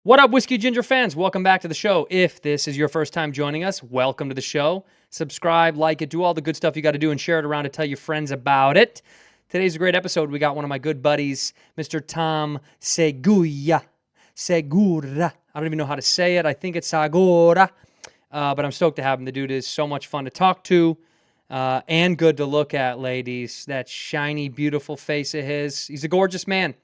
What up, Whiskey Ginger fans? Welcome back to the show. If this is your first time joining us, welcome to the show. Subscribe, like it, do all the good stuff you got to do, and share it around to tell your friends about it. Today's a great episode. We got one of my good buddies, Mr. Tom Segura. I don't even know how to say it. I think it's Segura. But I'm stoked to have him. The dude is so much fun to talk to and good to look at, ladies. That shiny, beautiful face of his. He's a gorgeous man.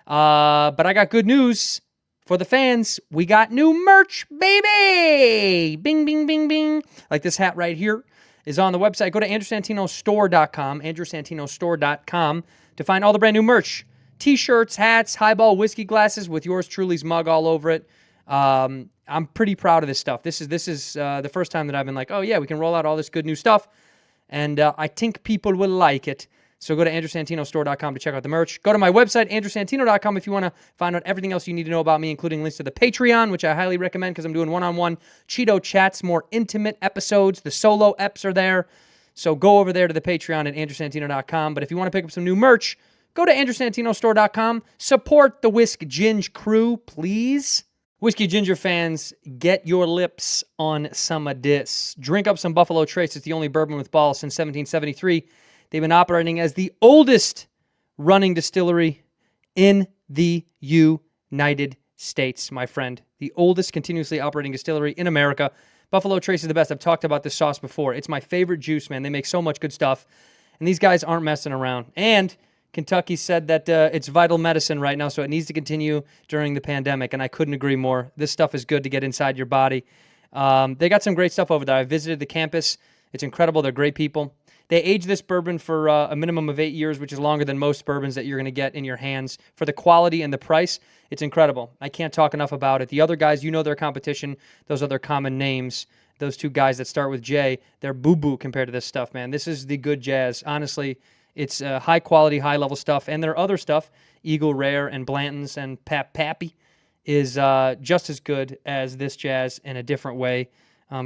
But I got good news. For the fans, we got new merch, baby! Bing, bing, bing, bing. Like this hat right here is on the website. Go to andrewsantinostore.com, andrewsantinostore.com to find all the brand new merch. T-shirts, hats, highball whiskey glasses with yours truly's mug all over it. I'm pretty proud of this stuff. This is the first time that I've been like, oh yeah, we can roll out all this good new stuff. And I think people will like it. So go to andrewsantinostore.com to check out the merch. Go to my website, andrewsantino.com, if you want to find out everything else you need to know about me, including links to the Patreon, which I highly recommend because I'm doing one-on-one Cheeto chats, more intimate episodes. The solo eps are there. So go over there to the Patreon at andrewsantino.com. But if you want to pick up some new merch, go to andrewsantinostore.com. Support the Whisk Ginge crew, please. Whiskey Ginger fans, get your lips on some of this. Drink up some Buffalo Trace. It's the only bourbon with balls since 1773. They've been operating as the oldest running distillery in the United States, my friend. The oldest continuously operating distillery in America. Buffalo Trace is the best. I've talked about this sauce before. It's my favorite juice, man. They make so much good stuff. And these guys aren't messing around. And Kentucky said that it's vital medicine right now, so it needs to continue during the pandemic. And I couldn't agree more. This stuff is good to get inside your body. They got some great stuff over there. I visited the campus. It's incredible. They're great people. They age this bourbon for a minimum of 8 years, which is longer than most bourbons that you're going to get in your hands. For the quality and the price, it's incredible. I can't talk enough about it. The other guys, you know their competition, those other common names, those two guys that start with J, they're boo-boo compared to this stuff, man. This is the good jazz. Honestly, it's high-quality, high-level stuff. And their other stuff, Eagle Rare and Blanton's and Pappy, is just as good as this jazz in a different way.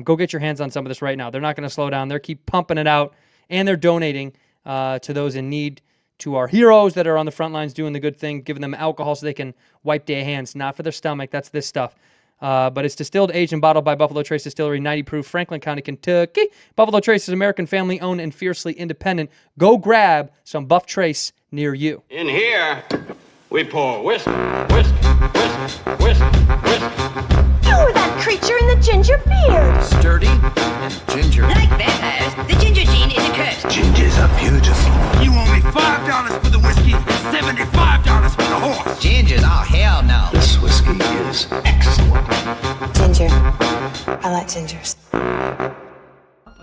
Go get your hands on some of this right now. They're not going to slow down. They're keep pumping it out. And they're donating to those in need, to our heroes that are on the front lines doing the good thing, giving them alcohol so they can wipe their hands, not for their stomach. That's this stuff. But it's distilled, aged, and bottled by Buffalo Trace Distillery, 90 proof, Franklin County, Kentucky. Buffalo Trace is American family-owned and fiercely independent. Go grab some Buff Trace near you. In here, we pour whisk, whisk, whisk, whisk, whisk. You were that creature in the ginger beard. Sturdy and ginger. Like vampires, the ginger gene is a curse. Gingers are beautiful. You owe me $5 for the whiskey and $75 for the horse. Gingers? Oh, hell no. This whiskey is excellent. Ginger. I like gingers.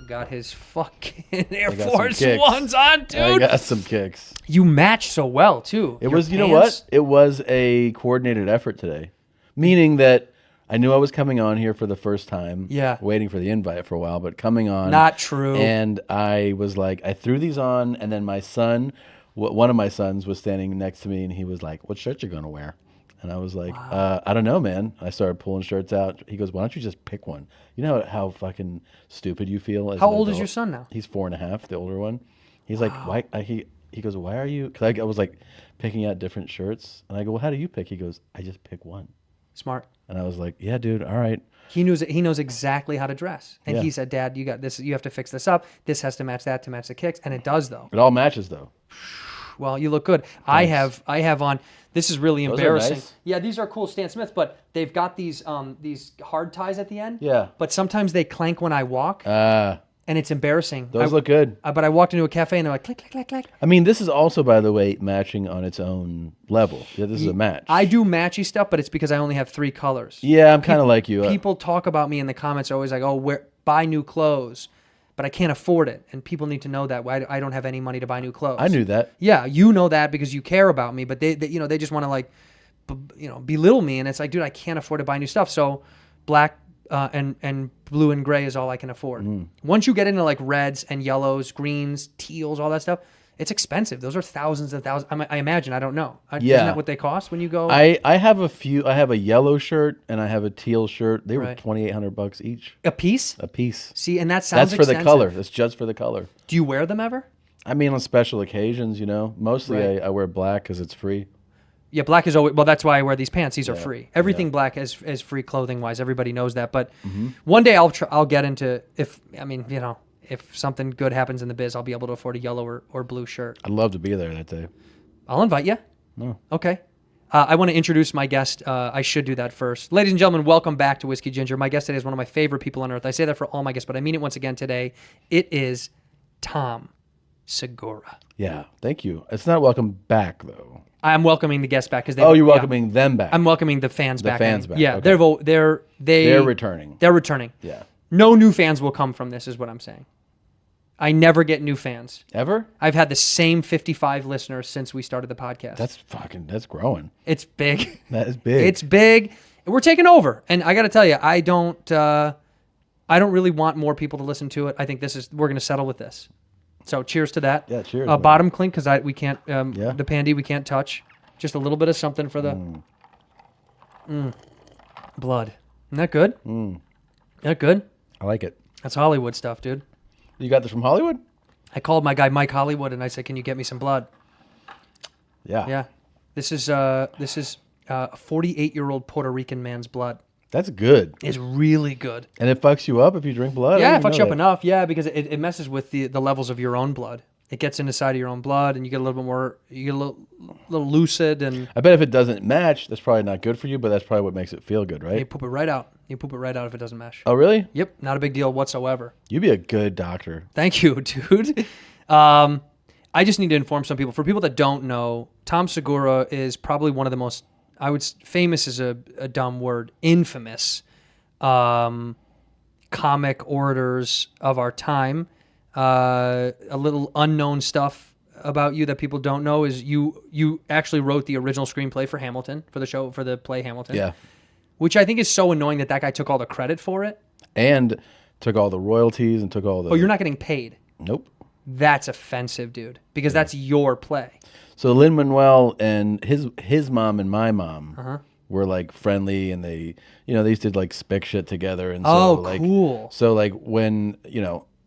Got his fucking Air got Force some kicks. Ones on, dude. I got some kicks. You match so well, too. It Your was, you know pants. what? It was a coordinated effort today. Meaning that I knew I was coming on here for the first time. Yeah. Waiting for the invite for a while, but coming on. Not true. And I was like, I threw these on, and then my son, one of my sons was standing next to me, and he was like, what shirt you going to wear? And I was like, I don't know, man. I started pulling shirts out. He goes, why don't you just pick one? You know how fucking stupid you feel as How an old is adult? your son now? He's 4.5, the older one. He's like, why? He goes, why are you? Because I was like picking out different shirts, and I go, well, how do you pick? He goes, I just pick one. Smart. And I was like, yeah, dude, all right. He knows exactly how to dress. And Yeah. he said, Dad, you got this. You have to fix this up. This has to match that to match the kicks. And it does, though. It all matches though. Well, you look good. I have on. This is really Those are embarrassing. nice. Yeah, these are cool Stan Smith, but they've got these hard ties at the end. Yeah. But sometimes they clank when I walk, and it's embarrassing. Those look good. But I walked into a cafe and they're like click, click, click, click. I mean, this is also, by the way, matching on its own level. Yeah, this is a match. I do matchy stuff, but it's because I only have 3 colors. Yeah, I'm kind of like you. People talk about me in the comments. Are always like, "Oh, buy new clothes," but I can't afford it, and people need to know that. I don't have any money to buy new clothes. I knew that. Yeah, you know that because you care about me, but they just want to like, belittle me, and it's like, dude, I can't afford to buy new stuff. So, black and blue and gray is all I can afford. Once you get into like reds and yellows, greens, teals, all that stuff, it's expensive. Those are thousands and thousands. I imagine. I don't know. Yeah. Isn't that what they cost when you go? I have a few. I have a yellow shirt and I have a teal shirt. They were Right. $2,800 each A piece? a piece. See, and that sounds That's for the expensive. color. That's just for the color. Do you wear them ever? I mean, on special occasions, you know. Mostly Right. I wear black because it's free. Yeah, black is always, well, that's why I wear these pants. These are free. Everything black is free clothing wise. Everybody knows that. But one day I'll get into, if something good happens in the biz, I'll be able to afford a yellow or blue shirt. I'd love to be there that day. I'll invite you. No. Okay. I want to introduce my guest. I should do that first. Ladies and gentlemen, welcome back to Whiskey Ginger. My guest today is one of my favorite people on earth. I say that for all my guests, but I mean it once again today. It is Tom Segura. Yeah, thank you. It's not welcome back, though. I'm welcoming the guests back because they. Oh, you're welcoming them back. I'm welcoming the fans back. The fans back. Yeah, okay. they're returning. They're returning. Yeah. No new fans will come from this, is what I'm saying. I never get new fans. Ever? I've had the same 55 listeners since we started the podcast. That's growing. It's big. That is big. It's big. We're taking over, and I got to tell you, I don't really want more people to listen to it. I think we're going to settle with this. So cheers to that. Yeah, cheers. Bottom clink because we can't. Yeah. The pandy we can't touch. Just a little bit of something for the blood. Isn't that good? Isn't that good? I like it. That's Hollywood stuff, dude. You got this from Hollywood? I called my guy Mike Hollywood and I said, "Can you get me some blood?" Yeah. Yeah. This is a 48-year-old Puerto Rican man's blood. That's good. It's really good. And it fucks you up if you drink blood? Yeah, I it didn't fucks know you up that. enough. Yeah, because it messes with the levels of your own blood. It gets inside of your own blood, and you get a little bit more. You get a little lucid, and I bet if it doesn't match, that's probably not good for you, but that's probably what makes it feel good, right? you poop it right out. You poop it right out if it doesn't mesh. Oh, really? Yep, not a big deal whatsoever. You'd be a good doctor. Thank you, dude. I just need to inform some people. For people that don't know, Tom Segura is probably one of the most, famous is a dumb word, infamous comic orators of our time. A little unknown stuff about you that people don't know is you actually wrote the original screenplay for Hamilton, for the play Hamilton. Yeah. Which I think is so annoying that guy took all the credit for it. And took all the royalties and took all the... Oh, you're not getting paid. Nope. That's offensive, dude, because that's your play. So Lin-Manuel and his mom and my mom Uh-huh. were like friendly, and they used to like spick shit together. And so, Oh, like, cool. So like when,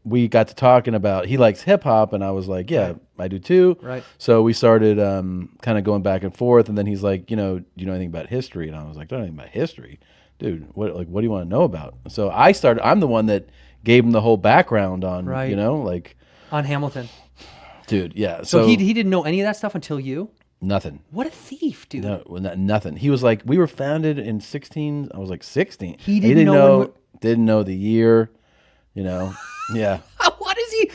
we got to talking about, he likes hip hop, and I was like, yeah, I do too. Right. So we started kind of going back and forth, and then he's like, do you know anything about history? And I was like, I don't know anything about history. Dude, what do you want to know about? So I'm the one that gave him the whole background on, Right. On Hamilton. Dude, yeah. So he didn't know any of that stuff until you? Nothing. What a thief, dude. No, nothing. He was like, we were founded in 16. I was like 16. He didn't know Didn't know the year. Yeah. What is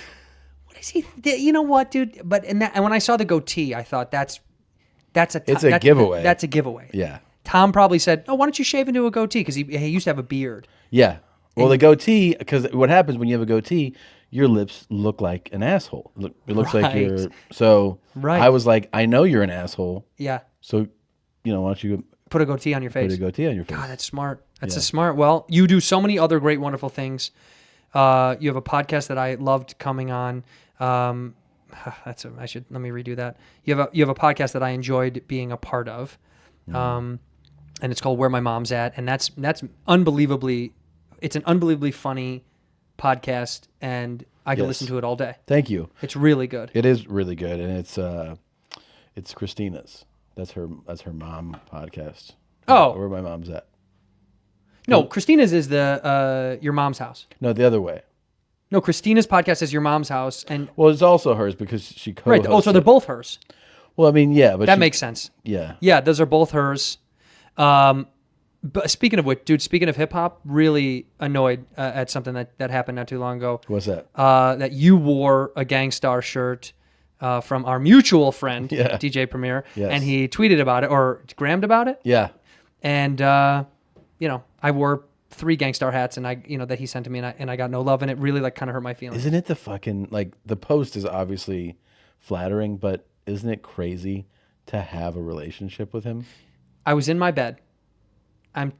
he? You know what, dude? But and when I saw the goatee, I thought that's a giveaway. That's a giveaway. Yeah. Tom probably said, "Oh, why don't you shave into a goatee?" Because he used to have a beard. Yeah. Well, the goatee, because what happens when you have a goatee, your lips look like an asshole. It looks like you're. So Right. I was like, I know you're an asshole. Yeah. So, why don't you Put a goatee on your face. put a goatee on your face? God, that's smart. That's a smart. Well, you do so many other great, wonderful things. You have a podcast that I loved coming on. Let me redo that. You have a podcast that I enjoyed being a part of, and it's called Where My Mom's At, and that's unbelievably. It's an unbelievably funny podcast, and I can listen to it all day. Thank you. It's really good. It is really good, and it's Christina's. That's her mom podcast. Oh. Where My Mom's At. No, Christina's is the Your Mom's House. No, the other way. No, Christina's podcast is Your Mom's House, and Well, it's also hers because she co-hosts. right. Oh, so they're both hers. Well, I mean, yeah, but That makes sense. yeah. Yeah, those are both hers. But speaking of which, dude, speaking of hip hop, really annoyed at something that happened not too long ago. What's that? That you wore a Gangstar shirt from our mutual friend, Yeah. DJ Premier, Yes. and he tweeted about it or grammed about it. Yeah. And I wore 3 Gangstar hats, and that he sent to me, and I got no love, and it really kind of hurt my feelings. Isn't it the fucking the post is obviously flattering, but isn't it crazy to have a relationship with him? I was in my bed.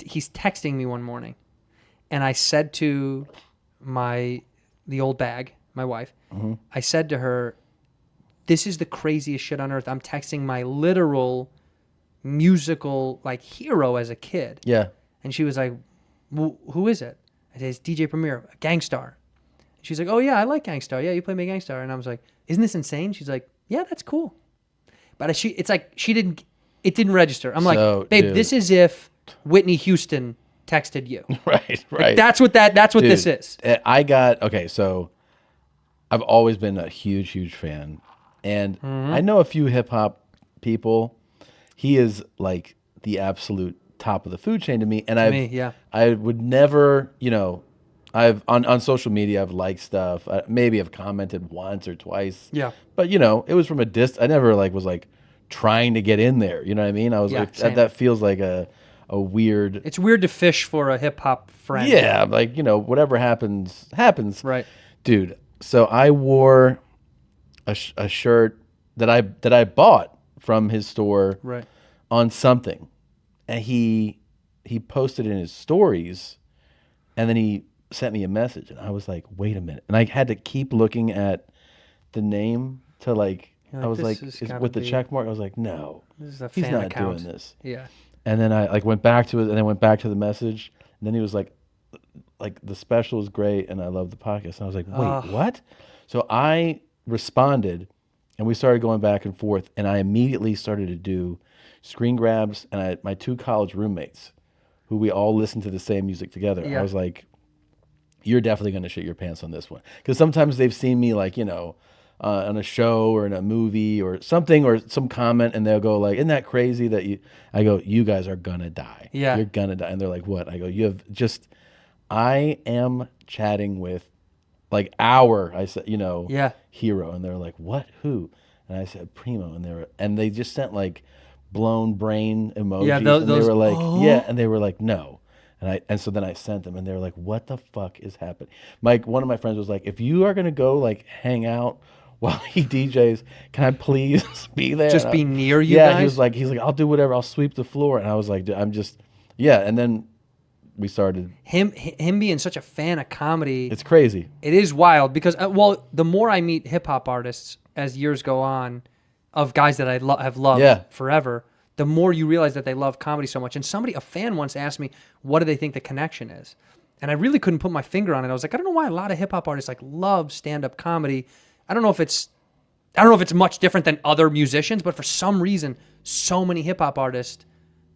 He's texting me one morning, and I said to the old bag, my wife, I said to her, "This is the craziest shit on earth. I'm texting my literal musical hero as a kid." Yeah. And she was like, "Who is it?" I said, "It's DJ Premier, Gangstar." She's like, "Oh yeah, I like Gangstar. Yeah, you play me Gangstar." And I was like, "Isn't this insane?" She's like, "Yeah, that's cool." But it It didn't register. I'm like, So, babe, dude. this is if Whitney Houston texted you. Right. Like, that's what Dude, this is. So I've always been a huge fan, and Mm-hmm. I know a few hip hop people. He is like the absolute top of the food chain to me, and I would never, I've on social media, I've liked stuff. Maybe I've commented once or twice. Yeah. But it was from a distance. I never was trying to get in there. You know what I mean? I was Yeah, like, same. that feels like a weird. It's weird to fish for a hip hop friend. Yeah, whatever happens. Right. Dude. So I wore a shirt that I bought from his store Right. on something, and he posted in his stories, and then he sent me a message, and I was like, wait a minute, and I had to keep looking at the name to I was this like, has is gotta with the be- check mark. I was like, no, This is a he's fan not account. doing this. Yeah. And then I went back to it, and then went back to the message, and then he was like the special is great, and I love the podcast. And I was like, wait, what? So I responded, and we started going back and forth, and I immediately started to do screen grabs, and my two college roommates, who we all listened to the same music together. Yeah. I was like, you're definitely going to shit your pants on this one, because sometimes they've seen me on a show or in a movie or something or some comment, and they'll go like, isn't that crazy that you, I go, you guys are gonna die. Yeah. You're gonna die. And they're like, what? I go, I am chatting with I said, Yeah. hero. And they're like, what? Who? And I said, Primo. And they just sent blown brain emojis. Yeah, and those- they were like, oh. yeah. And they were like, no. And so then I sent them, and they were like, what the fuck is happening? One of my friends was like, if you are going to go hang out while he DJs, can I please be there? Just And be near you Yeah, guys? he's like, I'll do whatever. I'll sweep the floor. And I was like, dude, yeah. And then we started. Him being such a fan of comedy. It's crazy. It is wild because, the more I meet hip hop artists as years go on, of guys that I have loved forever, the more you realize that they love comedy so much. And a fan once asked me, what do they think the connection is? And I really couldn't put my finger on it. I was like, I don't know why a lot of hip hop artists love stand-up comedy. I don't know if it's much different than other musicians, but for some reason, so many hip hop artists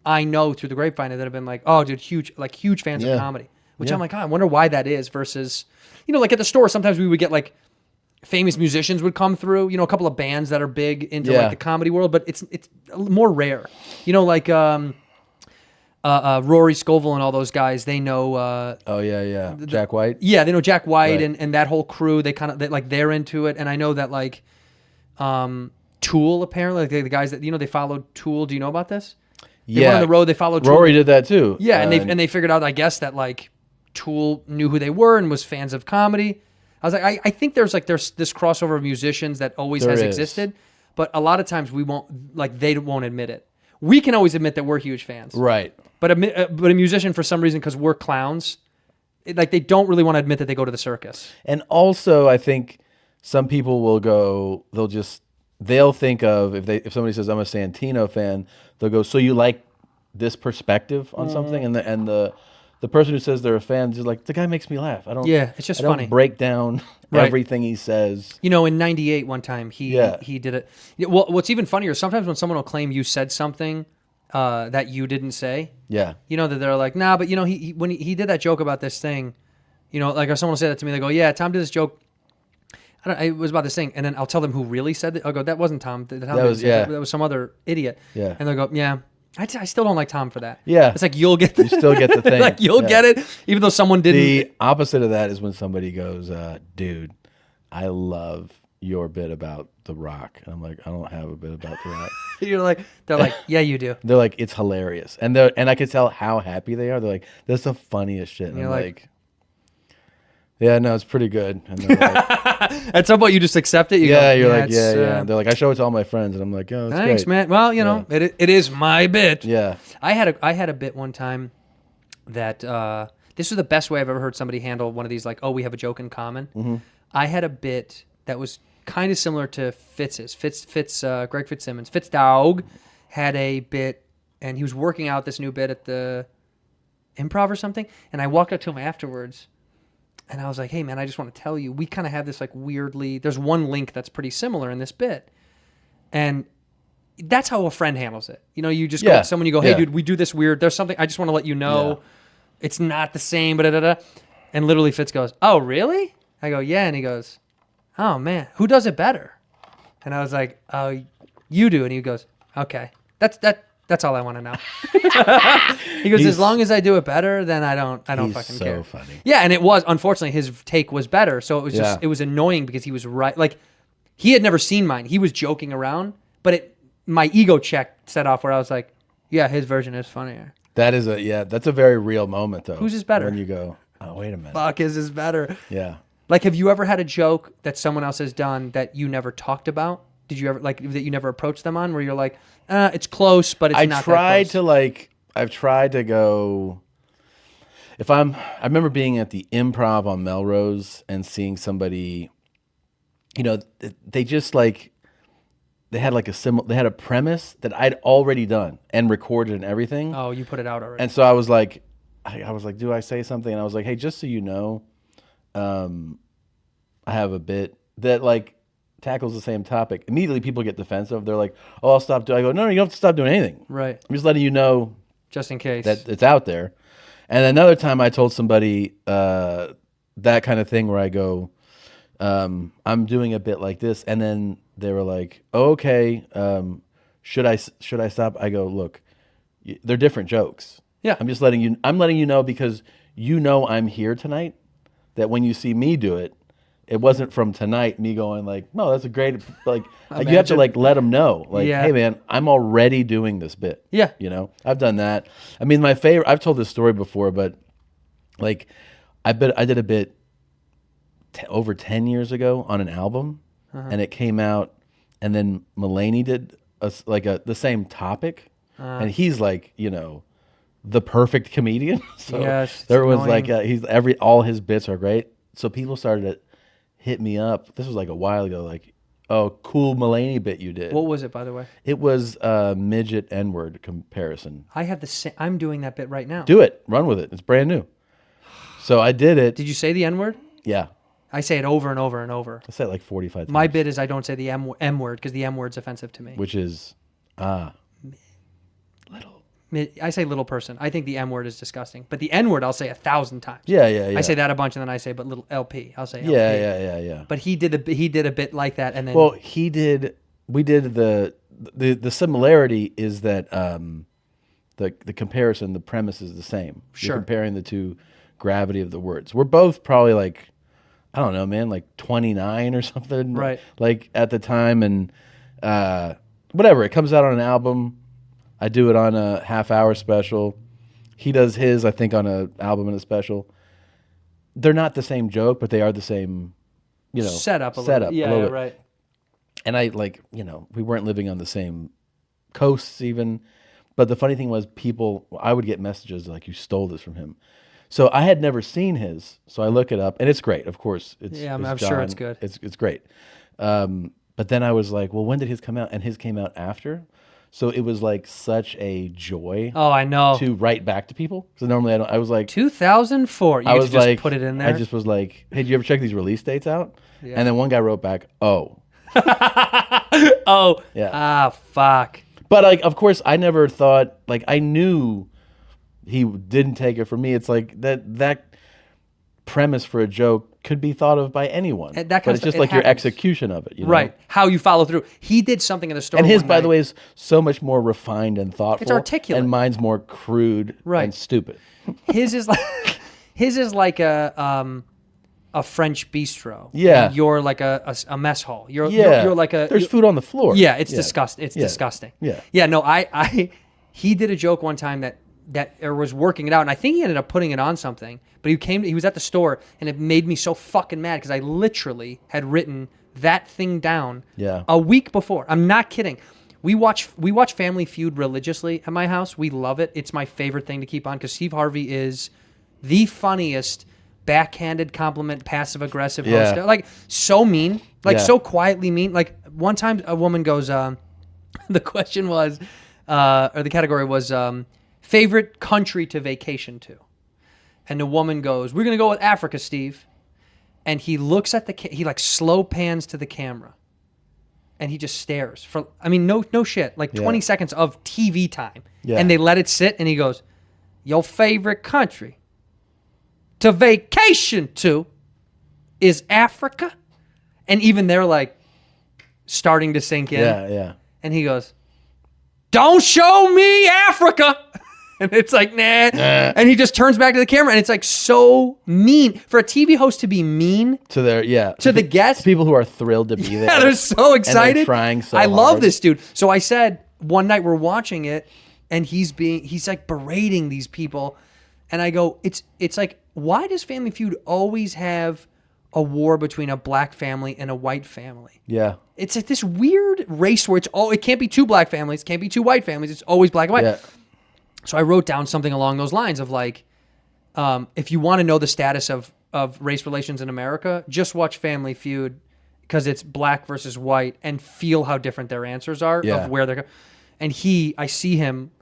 I know through the grapevine that have been like, oh, dude, huge fans of comedy. Which I'm like, I wonder why that is versus, at the store, sometimes we would get famous musicians would come through, a couple of bands that are big into the comedy world, but it's more rare. Rory Scovel and all those guys, they know. Jack White. Yeah, they know Jack White Right. and that whole crew. They they're into it, and I know that Tool apparently, the guys that they followed Tool. Do you know about this? They went on the road. They followed Tool. Rory did that too. Yeah, and they figured out, I guess, that Tool knew who they were and was fans of comedy. I was like, I think there's this crossover of musicians that always has existed, but a lot of times we won't they won't admit it. We can always admit that we're huge fans, Right. but a musician, for some reason, because we're clowns, they don't really want to admit that they go to the circus. And also, I think some people will go. They'll think of if somebody says I'm a Santino fan, they'll go, so you like this perspective on something, and the person who says they're a fan is like, the guy makes me laugh. I don't. Yeah, it's just I don't funny. break down Right. everything he says. In '98, one time he did it. Well, what's even funnier is sometimes when someone will claim you said something that you didn't say. Yeah. That they're like, nah, but when he did that joke about this thing, if someone will say that to me, they go, yeah, Tom did this joke. It was about this thing, and then I'll tell them who really said it. I'll go, that wasn't Tom. That was some other idiot. Yeah. And they'll go, yeah, I still don't like Tom for that. Yeah. It's like you'll get the You still get the thing. you'll get it, even though someone didn't. The opposite of that is when somebody goes, dude, I love your bit about The Rock. And I'm like, I don't have a bit about The Rock. They're like, yeah, you do. They're like, it's hilarious. And I could tell how happy they are. They're like, that's the funniest shit. And You're I'm like- like, yeah, no, it's pretty good. And they're like, At some point, you just accept it. You yeah, go, you're like, it's, yeah. And they're like, I show it to all my friends. And I'm like, oh, it's Thanks, great. man. Well, it is my bit. Yeah. I had a bit one time that this was the best way I've ever heard somebody handle one of these, we have a joke in common. Mm-hmm. I had a bit that was kind of similar to Fitz's. Greg Fitzsimmons. Fitzdog had a bit, and he was working out this new bit at the Improv or something, and I walked up to him afterwards, and I was like, hey, man, I just want to tell you, we kind of have this weirdly, there's one link that's pretty similar in this bit. And that's how a friend handles it. You know, you just go up to someone, you go, hey, dude, we do this weird. There's something. I just want to let you know, it's not the same. And literally, Fitz goes, "Oh, really?" I go, "Yeah," and he goes, "Oh man, who does it better?" And I was like, "Oh, you do." And he goes, "Okay, that's all I want to know." He goes, "As long as I do it better, then I don't fucking care." He's so funny. Yeah, and it was, unfortunately, his take was better, so it was just it was annoying because he was right. Like, he had never seen mine. He was joking around, but my ego check set off where I was like, "Yeah, his version is funnier." That's a very real moment though. Whose is better? When you go, oh wait a minute. Fuck, his is better. Yeah. Like, have you ever had a joke that someone else has done that you never talked about? Did you ever, like, that you never approached them on, where you're like, it's close, but it's not that close? I've tried to go, I remember being at the Improv on Melrose and seeing somebody, you know, they just like, they had a premise that I'd already done and recorded and everything. Oh, you put it out already. And so I was like, do I say something? And I was like, hey, just so you know, I have a bit that like tackles the same topic. Immediately people get defensive. They're like, oh, I'll stop doing. I go, no, you don't have to stop doing anything. Right. I'm just letting you know, just in case, that it's out there. And another time I told somebody that kind of thing where I go, I'm doing a bit like this, and then they were like, oh, okay, should I stop? I go, look, they're different jokes. Yeah. I'm letting you know because you know I'm here tonight, that when you see me do it, it wasn't from tonight me going like, no, that's a great, like, you have to like let them know, like, hey man, I'm already doing this bit. Yeah. You know, I've done that. I mean, my favorite, I've told this story before, but like, I did a bit over 10 years ago on an album, and it came out, and then Mulaney did the same topic, and he's like, you know, the perfect comedian. So yes, everyone's like, all his bits are great. So people started to hit me up. This was like a while ago, like, oh, cool Mulaney bit you did. What was it, by the way? It was a midget N-word comparison. I have the same. I'm doing that bit right now. Do it. Run with it. It's brand new. So I did it. Did you say the N-word? Yeah. I say it over and over and over. I said it like 45 times. My bit is I don't say the M word because the M word's offensive to me. Which is, little. I say little person. I think the M word is disgusting. But the N word I'll say 1,000 times. Yeah. I say that a bunch, and then I say, but little LP. I'll say LP. Yeah. But he did a bit like that, and then. Well, we did the similarity is that the comparison, the premise is the same. Sure. You're comparing the two gravity of the words. We're both probably like, I don't know, man, like 29 or something. Right. Like at the time, and whatever. It comes out on an album. I do it on a half-hour special. He does his, I think, on an album and a special. They're not the same joke, but they are the same, you know, setup. A little bit. Yeah, right. And I like, you know, we weren't living on the same coasts even. But the funny thing was, I would get messages like, you stole this from him. So I had never seen his, so I look it up, and it's great. Of course, I'm sure it's good. It's great. But then I was like, well, when did his come out? And his came out after, so it was like such a joy. Oh, I know. To write back to people. So normally I was like 2004. I was just like, put it in there. I just was like, hey, did you ever check these release dates out? Yeah. And then one guy wrote back, oh. Oh. Yeah. Ah, fuck. But like, of course, I never thought, like, I knew he didn't take it from me. It's like that premise for a joke could be thought of by anyone. And that but it's just like your execution of it, you know? Right. How you follow through. He did something in the story. And his, by the way, is so much more refined and thoughtful. It's articulate. And mine's more crude and stupid. His is like a French bistro. Yeah. And you're like a mess hall. You're like a. There's food on the floor. Yeah, it's disgusting. It's disgusting. Yeah. Yeah. No, he did a joke one time that was working it out, and I think he ended up putting it on something. But he was at the store, and it made me so fucking mad because I literally had written that thing down a week before. I'm not kidding. We watch Family Feud religiously at my house. We love it. It's my favorite thing to keep on because Steve Harvey is the funniest backhanded compliment, passive aggressive host. Like so mean, like so quietly mean. Like one time a woman goes, the question was, or the category was favorite country to vacation to. And the woman goes, we're going to go with Africa, Steve. And he looks at he like slow pans to the camera. and he just stares for, I mean, no shit, like 20 seconds of TV time. Yeah. And they let it sit, and he goes, your favorite country to vacation to is Africa? And even they're like starting to sink in. Yeah. And he goes, don't show me Africa. And it's like, nah. And he just turns back to the camera, and it's like so mean. For a TV host to be mean To their to the guests. people who are thrilled to be there. Yeah, they're so excited. And they're trying so I love hard. this dude. So I said one night we're watching it, and he's like berating these people, and I go, it's like, why does Family Feud always have a war between a black family and a white family? Yeah. It's like this weird race where it can't be two black families, can't be two white families. It's always black and white. Yeah. So I wrote down something along those lines of like, if you want to know the status of race relations in America, just watch Family Feud, because it's black versus white, and feel how different their answers are Yeah. of where they're. And I see him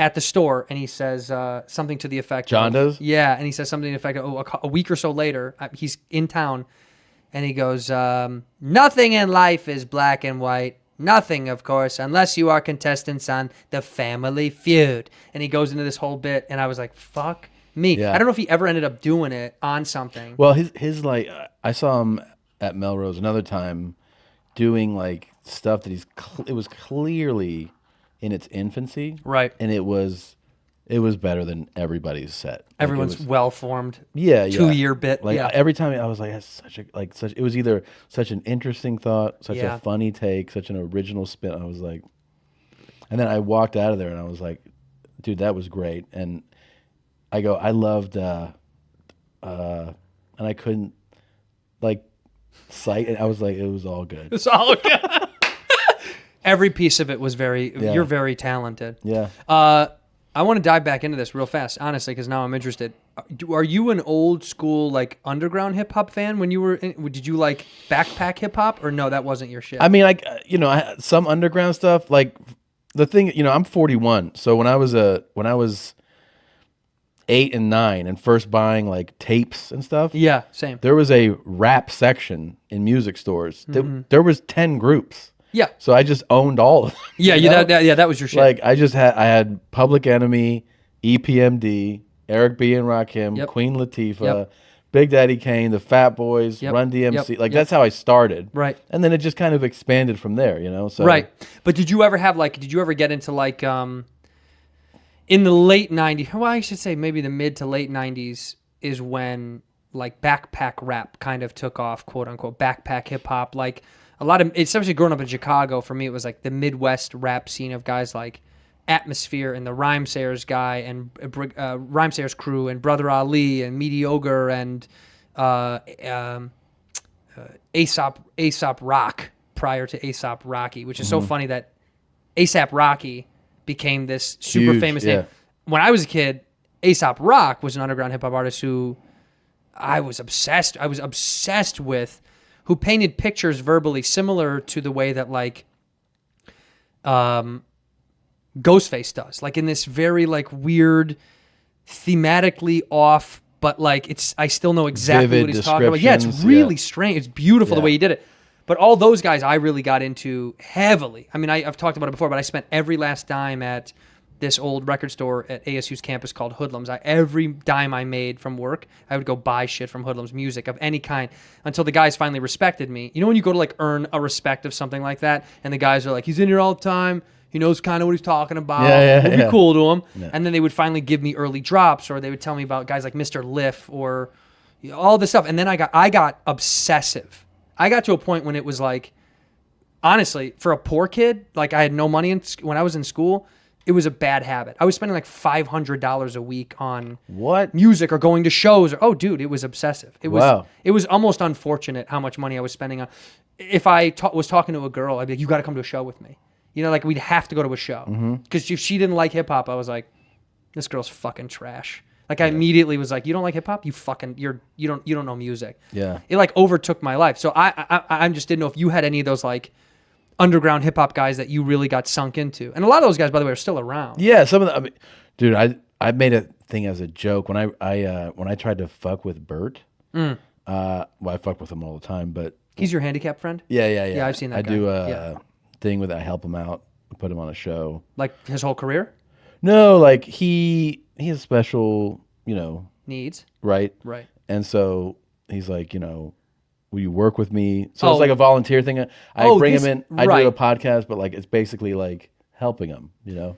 at the store, and he says something to the effect. John does? Yeah, and he says something to the effect of, a week or so later, he's in town, and he goes, nothing in life is black and white. Nothing, of course, unless you are contestants on the Family Feud. And he goes into this whole bit, and I was like, fuck me. Yeah. I don't know if he ever ended up doing it on something. Well, his like, I saw him at Melrose another time doing like stuff that it was clearly in its infancy. Right. And it was better than everybody's set. Like, Everyone's it was, well-formed. yeah. 2-year bit. Like yeah. every time I was like, that's it was either such an interesting thought, such Yeah. a funny take, such an original spin. I was like, and then I walked out of there and I was like, dude, that was great. And I go, I loved, and I couldn't like cite it. I was like, it was all good. It's all good. Every piece of it was you're very talented. Yeah. I want to dive back into this real fast, honestly, because now I'm interested. Are you an old school, like, underground hip hop fan? When you were, did you like backpack hip hop, or no, that wasn't your shit? I mean, like, some underground stuff. Like the thing, I'm 41, so when I was 8 and 9 and first buying like tapes and stuff, Yeah, same. there was a rap section in music stores. There was 10 groups. Yeah, So I just owned all of them. yeah, you know? that was your shit. Like I had Public Enemy, EPMD, Eric B. and Rakim, Yep. Queen Latifah, Yep. Big Daddy Kane, the Fat Boys, Yep. Run DMC. Yep. Like Yep. that's how I started. Right. And then it just kind of expanded from there, So Right. But did you ever get into like, in the late 90s, well, I should say maybe the mid to late 90s is when like backpack rap kind of took off, quote unquote, backpack hip hop. Like a lot of, especially growing up in Chicago, for me, it was like the Midwest rap scene of guys like Atmosphere and the Rhymesayers guy and Rhymesayers crew and Brother Ali and Mediocre and Aesop Rock prior to Aesop Rocky, which is so funny that Aesop Rocky became this super Huge, famous yeah. name. When I was a kid, Aesop Rock was an underground hip hop artist who I was obsessed with, who painted pictures verbally similar to the way that like Ghostface does, like in this very like weird, thematically off, but like I still know exactly Vivid what he's talking about. Yeah, it's descriptions, really yeah. strange. It's beautiful the Yeah. way he did it. But all those guys I really got into heavily. I mean, I've talked about it before, but I spent every last dime at this old record store at ASU's campus called Hoodlums. Every dime I made from work, I would go buy shit from Hoodlums, music of any kind, until the guys finally respected me. You know when you go to like earn a respect of something like that, and the guys are like, he's in here all the time, he knows kind of what he's talking about, we'll be cool to him. Yeah. And then they would finally give me early drops, or they would tell me about guys like Mr. Liff or all this stuff. And then I got obsessive. I got to a point when it was like, honestly, for a poor kid, like I had no money when I was in school, it was a bad habit. I was spending like $500 a week on music or going to shows. Oh, dude, it was obsessive. It was almost unfortunate how much money I was spending on. If I was talking to a girl, I'd be like, you got to come to a show with me. You know, like we'd have to go to a show. Because if she didn't like hip hop, I was like, this girl's fucking trash. Like I immediately was like, you don't like hip hop? You don't know music. Yeah. It like overtook my life. So I just didn't know if you had any of those like underground hip hop guys that you really got sunk into. And a lot of those guys, by the way, are still around. Yeah, some of them. I mean, dude, I made a thing as a joke when I tried to fuck with Bert. Well, I fuck with him all the time, but He's your handicap friend? Yeah. Yeah, I've seen that I guy. do a Yeah. thing with it. I help him out, put him on a show. Like his whole career? No, like he has special, Needs. right? Right. And so he's like, will you work with me? So Oh. it's like a volunteer thing. I bring him in. I right. do a podcast, but like it's basically like helping him, Yeah.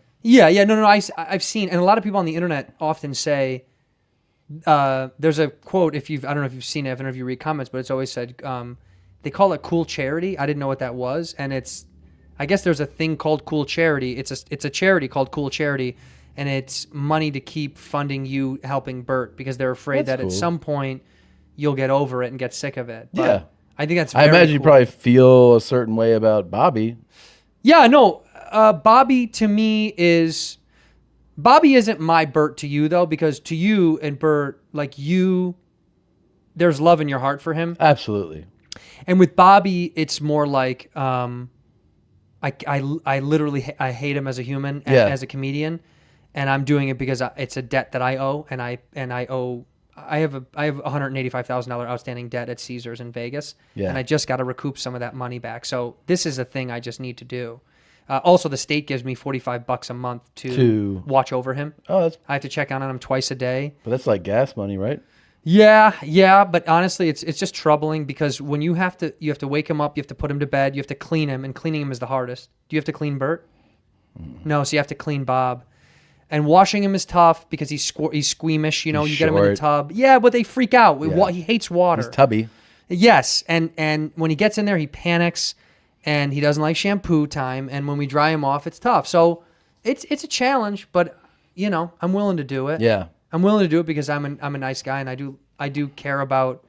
No. I've seen, and a lot of people on the internet often say, there's a quote, I don't know if you've seen it, if you read comments, but it's always said, they call it cool charity. I didn't know what that was. And I guess there's a thing called cool charity. It's a charity called Cool Charity, and it's money to keep funding you helping Bert because they're afraid That's that cool. at some point you'll get over it and get sick of it. But Yeah. I think that's I very imagine you cool. probably feel a certain way about Bobby. Yeah, no. Bobby to me is... Bobby isn't my Bert to you, though, because to you and Bert, like there's love in your heart for him. Absolutely. And with Bobby, it's more like I literally hate him as a human and Yeah. as a comedian, and I'm doing it because it's a debt that I owe, and I have $185,000 outstanding debt at Caesars in Vegas, Yeah. and I just got to recoup some of that money back. So this is a thing I just need to do. Also, the state gives me $45 a month to watch over him. Oh, I have to check on him twice a day. but that's like gas money, right? Yeah, but honestly, it's just troubling because when you have to wake him up, you have to put him to bed, you have to clean him, and cleaning him is the hardest. Do you have to clean Bert? No, so you have to clean Bob. And washing him is tough because he's squeamish, you get him in the short. tub. Yeah, but they freak out. Yeah. He hates water. He's tubby. Yes, and when he gets in there, he panics, and he doesn't like shampoo time, and when we dry him off, it's tough. So it's a challenge, but I'm willing to do it. Yeah. I'm willing to do it because I'm a nice guy, and I do care about,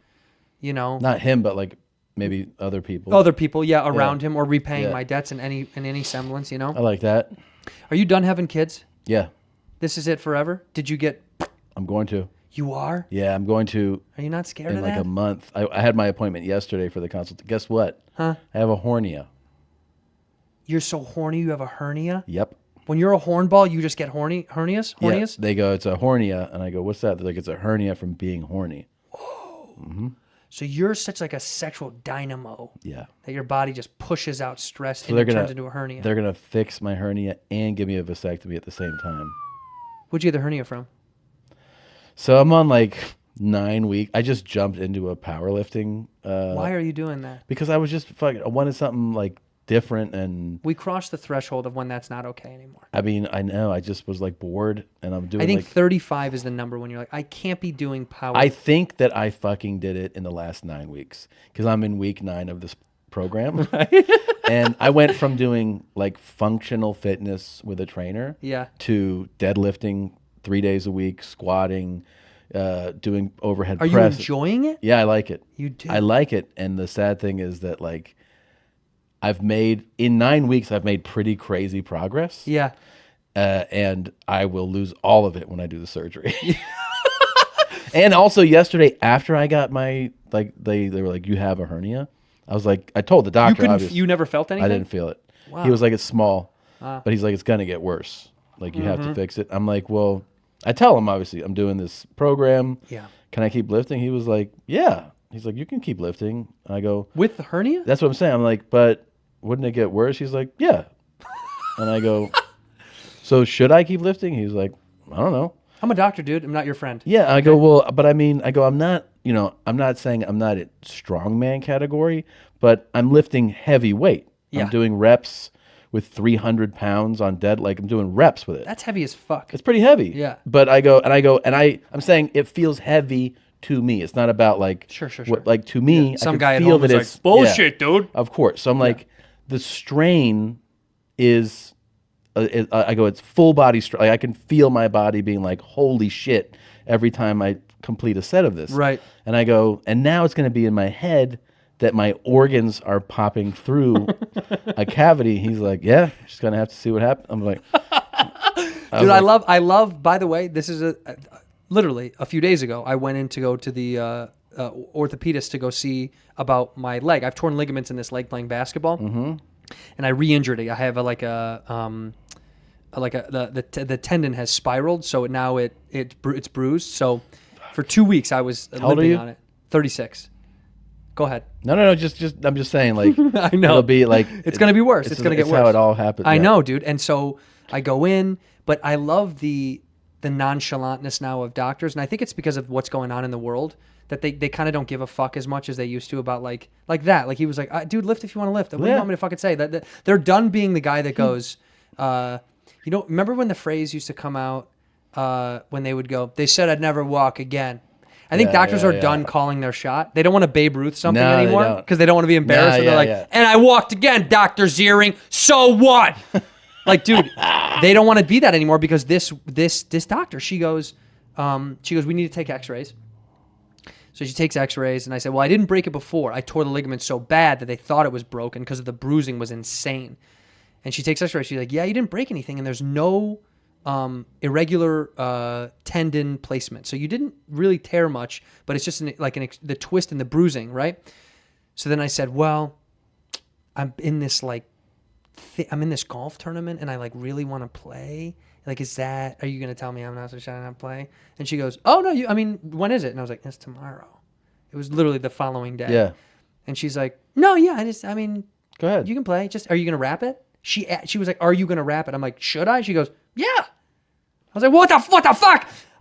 Not him, but like maybe other people. other people, around him, or repaying Yeah. my debts in any semblance. I like that. Are you done having kids? Yeah. This is it forever? Did you get? I'm going to. You are? Yeah, I'm going to Are you not scared in of like that? a month. I had my appointment yesterday for the consult. Guess what? Huh? I have a hernia. You're so horny. You have a hernia. Yep. When you're a hornball, you just get hernias. Yeah, they go, it's a hernia, and I go, what's that? They're like, it's a hernia from being horny. So you're such like a sexual dynamo Yeah. that your body just pushes out stress So and they're it gonna turns into a hernia. They're gonna fix my hernia and give me a vasectomy at the same time. Where'd you get the hernia from? So I'm on like 9 weeks. I just jumped into a powerlifting. Why are you doing that? Because I was just I wanted something like different, and We crossed the threshold of when that's not okay anymore. I mean, I know I just was like bored, and I'm doing. I think like, 35 is the number when you're like, I can't be doing power. I think that I fucking did it in the last 9 weeks because I'm in week 9 of this program, and I went from doing like functional fitness with a trainer, Yeah. to deadlifting 3 days a week, squatting, doing overhead Are you press. enjoying it? Yeah, I like it. You do? I like it, and the sad thing is that like in 9 weeks I've made pretty crazy progress. Yeah. And I will lose all of it when I do the surgery. And also yesterday, after I got my they were like, you have a hernia. I was like, I told the doctor. You never felt anything? I didn't feel it. Wow. He was like, it's small, but he's like, it's gonna get worse. Like you have Mm-hmm. to fix it. I'm like, well, I tell him obviously I'm doing this program. Yeah. Can I keep lifting? He was like, yeah. He's like, you can keep lifting. I go, With the hernia? that's what I'm saying. I'm like, but wouldn't it get worse? He's like, yeah. And I go, so should I keep lifting? He's like, I don't know. I'm a doctor, dude. I'm not your friend. Yeah. I go, well, but I mean, I'm not, I'm not saying I'm not at strongman category, but I'm lifting heavy weight. Yeah. I'm doing reps with 300 pounds on dead. Like I'm doing reps with it. That's heavy as fuck. It's pretty heavy. Yeah. But I'm saying it feels heavy to me. It's not about like, Sure. like to me, Some I can guy at feel home that is like, it's bullshit, yeah, dude. Of course. So I'm like, the strain is, I go, it's full body strain. Like I can feel my body being like, holy shit, every time I complete a set of this. Right. And I go, and now it's going to be in my head that my organs are popping through a cavity. He's like, yeah, just going to have to see what happens. I'm like, Dude, I love, by the way, this is literally a few days ago, I went in to go to the orthopedist to go see about my leg. I've torn ligaments in this leg playing basketball, and I re-injured it. I have the tendon has spiraled, so now it's bruised. So for 2 weeks I was old are limping you? on it. 36. Go ahead. No. Just I'm just saying, like, I know. it'll be like It's going to be worse. It's going to get worse. How it all happens. I yeah. know, dude. And so I go in, but I love the nonchalantness now of doctors, and I think it's because of what's going on in the world that they kind of don't give a fuck as much as they used to about like that. Like he was like, dude, lift if you want to lift. What do you want me to fucking say? That they're done being the guy that goes, remember when the phrase used to come out when they would go, they said I'd never walk again. I think doctors are done calling their shot. They don't want to Babe Ruth something anymore because they don't want to be embarrassed. They're like, and I walked again, Dr. Ziering. So what? Like, dude, they don't want to be that anymore because this doctor, she goes, we need to take x-rays. So she takes x-rays, and I said, well, I didn't break it before. I tore the ligament so bad that they thought it was broken because of the bruising was insane. And she takes x-rays. She's like, yeah, you didn't break anything, and there's no irregular tendon placement. So you didn't really tear much, but it's just the twist and the bruising, right? So then I said, well, I'm in this golf tournament, and I like really want to play. Like, are you going to tell me I'm not supposed to play? And she goes, oh, no, when is it? And I was like, it's tomorrow. It was literally the following day. Yeah. And she's like, no, yeah, go ahead. You can play. Just, are you going to wrap it? She was like, are you going to wrap it? I'm like, should I? She goes, yeah. I was like, what the fuck? I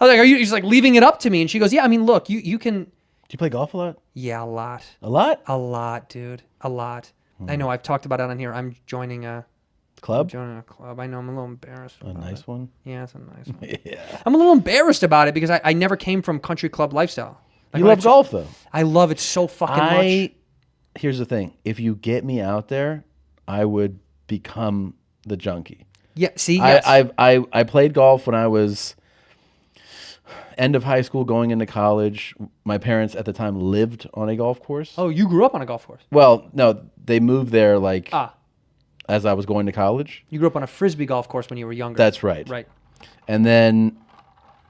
was like, she's like leaving it up to me. And she goes, yeah, look, you can. Do you play golf a lot? Yeah, a lot. A lot? A lot, dude. A lot. I know I've talked about it on here. I'm joining a club. I know I'm a little embarrassed. A nice one. Yeah, it's a nice one. Yeah. I'm a little embarrassed about it because I never came from country club lifestyle. Like, you love golf though. I love it so fucking much. Here's the thing: if you get me out there, I would become the junkie. Yeah. See, yes. I played golf when I was end of high school, going into college. My parents at the time lived on a golf course. Oh, you grew up on a golf course? Well, no, they moved there as I was going to college. You grew up on a frisbee golf course when you were younger. That's right. Right. And then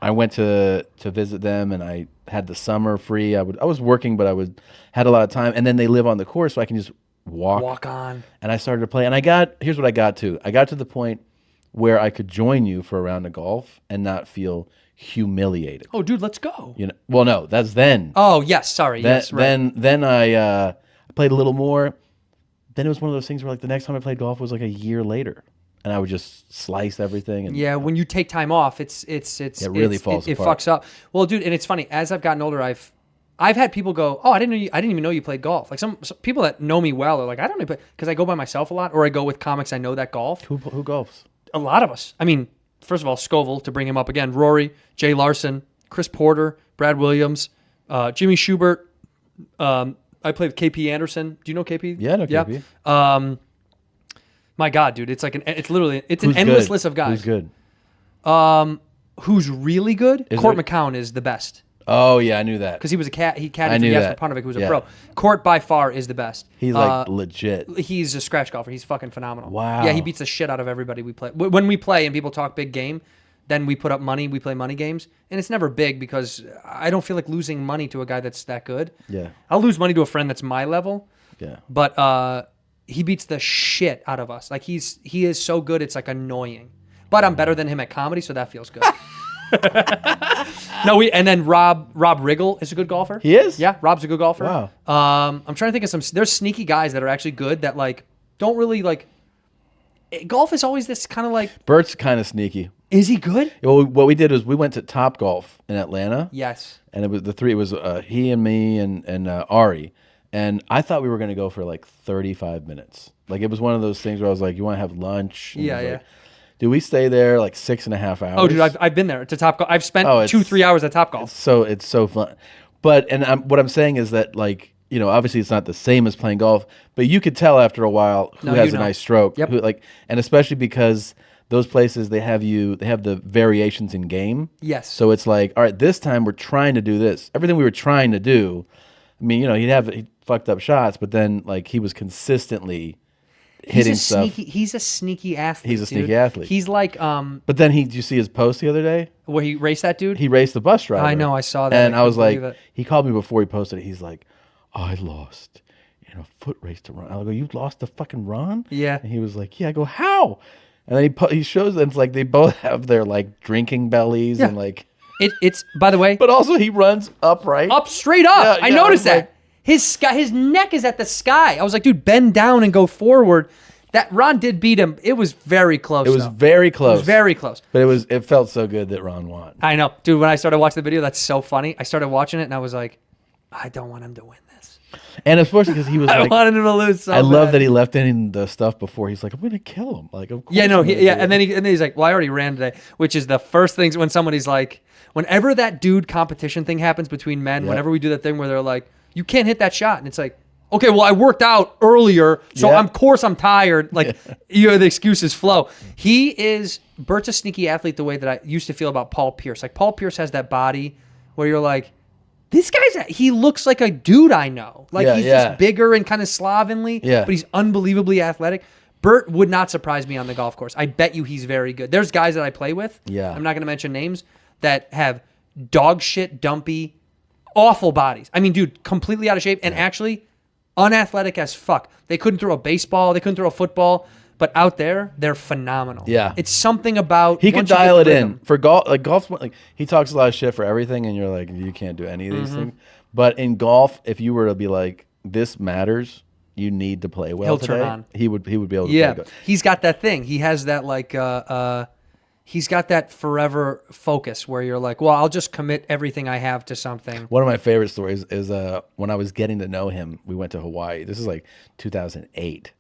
I went to visit them, and I had the summer free. I was working, but had a lot of time. And then they live on the course, so I can just walk on. And I started to play, and here's what I got to. I got to the point where I could join you for a round of golf and not feel humiliated. Oh, dude, let's go. Well, no, that's then. Oh, yes, sorry. Yes, right. Then I played a little more. Then it was one of those things where like the next time I played golf was like a year later, and I would just slice everything. And yeah, when you take time off, it really falls apart. It fucks up. Well, dude, and it's funny. As I've gotten older, I've had people go, "Oh, I didn't even know you played golf." Like some people that know me well are like, "I don't know," because I go by myself a lot, or I go with comics I know that golf. Who golfs? A lot of us. First of all, Scoville, to bring him up again, Rory, Jay Larson, Chris Porter, Brad Williams, Jimmy Schubert. I played with KP Anderson. Do you know KP? Yeah, I know KP. My God, dude, it's an endless list of guys. Who's good? Who's really good? Court McCown is the best. Oh yeah, I knew that because he was he caddied for Jesper Punovic, who was a pro. Court by far is the best. He's like legit. He's a scratch golfer. He's fucking phenomenal. Wow. Yeah, he beats the shit out of everybody we play. When we play and people talk big game, then we put up money. We play money games, and it's never big because I don't feel like losing money to a guy that's that good. Yeah. I'll lose money to a friend that's my level. Yeah. But he beats the shit out of us. Like he is so good, it's like annoying. But I'm better than him at comedy, so that feels good. And then Rob Riggle is a good golfer. He is? Yeah, Rob's a good golfer. Wow. I'm trying to think of there's sneaky guys that are actually good that like don't really like. Golf is always this kind of like. Bert's kind of sneaky. Is he good? Well, what we did was we went to Top Golf in Atlanta. Yes. And it was the three. It was he and me and Ari. And I thought we were going to go for like 35 minutes. Like it was one of those things where I was like, "You want to have lunch?" And yeah. Like, dude, we stay there like 6.5 hours. Oh, dude, I've been there to Top Golf. I've spent 2-3 hours at Top Golf. It's so fun. But what I'm saying is that like obviously it's not the same as playing golf, but you could tell after a while who has a nice stroke. Yep. And especially because those places they have the variations in game. Yes. So it's like, all right, this time we're trying to do this. Everything we were trying to do. I mean, he fucked up shots, but then like he was consistently hitting stuff. He's a sneaky athlete. He's a sneaky athlete. He's like But then did you see his post the other day? Where he raced that dude? He raced the bus driver. I know, I saw that. And I was like, he called me before he posted it. He's like, I lost in a foot race to Ron. I go, you lost to fucking Ron? Yeah. And he was like, yeah. I go, how? And then he shows that it's like they both have their like drinking bellies and like it's by the way. But also he runs upright. Up straight up. Yeah, I noticed that. Like, His neck is at the sky. I was like, dude, bend down and go forward. That Ron did beat him. It was very close. It was very close. It was very close. But it felt so good that Ron won. I know. Dude, when I started watching the video, that's so funny. I started watching it and I was like, I don't want him to win this. And especially because he was I like, wanted him to lose so I love bad. that he left in the stuff before. He's like, I'm going to kill him. Like, of course. Yeah, no, I'm gonna do and it. then he's like, well, I already ran today, which is the first things when somebody's like, whenever that dude competition thing happens between men, whenever we do that thing where they're like, you can't hit that shot. And it's like, okay, well, I worked out earlier, so Yeah. of course I'm tired. Like, the excuses flow. Bert's a sneaky athlete the way that I used to feel about Paul Pierce. Like, Paul Pierce has that body where you're like, he looks like a dude I know. Like, he's just bigger and kind of slovenly, but he's unbelievably athletic. Bert would not surprise me on the golf course. I bet you he's very good. There's guys that I play with, I'm not going to mention names, that have dog shit, dumpy, awful bodies. I mean, dude, completely out of shape and actually unathletic as fuck. They couldn't throw a baseball. They couldn't throw a football. But out there, they're phenomenal. Yeah. It's something about... He can once you get dial the it in. rhythm- For golf, like golf's like he talks a lot of shit for everything, and you're like, you can't do any of these things. But in golf, if you were to be like, this matters, you need to play well He'll today, turn on. he would be able to Yeah. play good. He's got that thing. He has that like... he's got that forever focus where you're like, well, I'll just commit everything I have to something. One of my favorite stories is when I was getting to know him, we went to Hawaii. This is like 2008.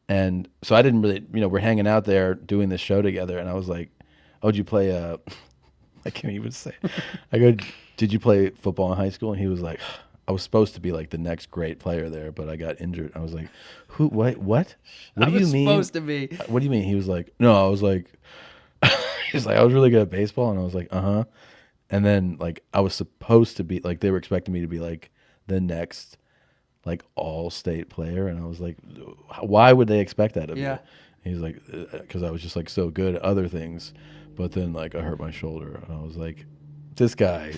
And so I didn't really, we're hanging out there doing this show together. And I was like, oh, did you play, I can't even say. I go, did you play football in high school? And he was like, I was supposed to be like the next great player there, but I got injured. I was like, who, what? What do you mean? Supposed to be. What do you mean? He was like, no, I was like, he's like, I was really good at baseball. And I was like, uh-huh. And then like, I was supposed to be like, they were expecting me to be like the next like all-state player. And I was like, why would they expect that of me? He's like, because I was just like so good at other things. But then like I hurt my shoulder. And I was like, this guy.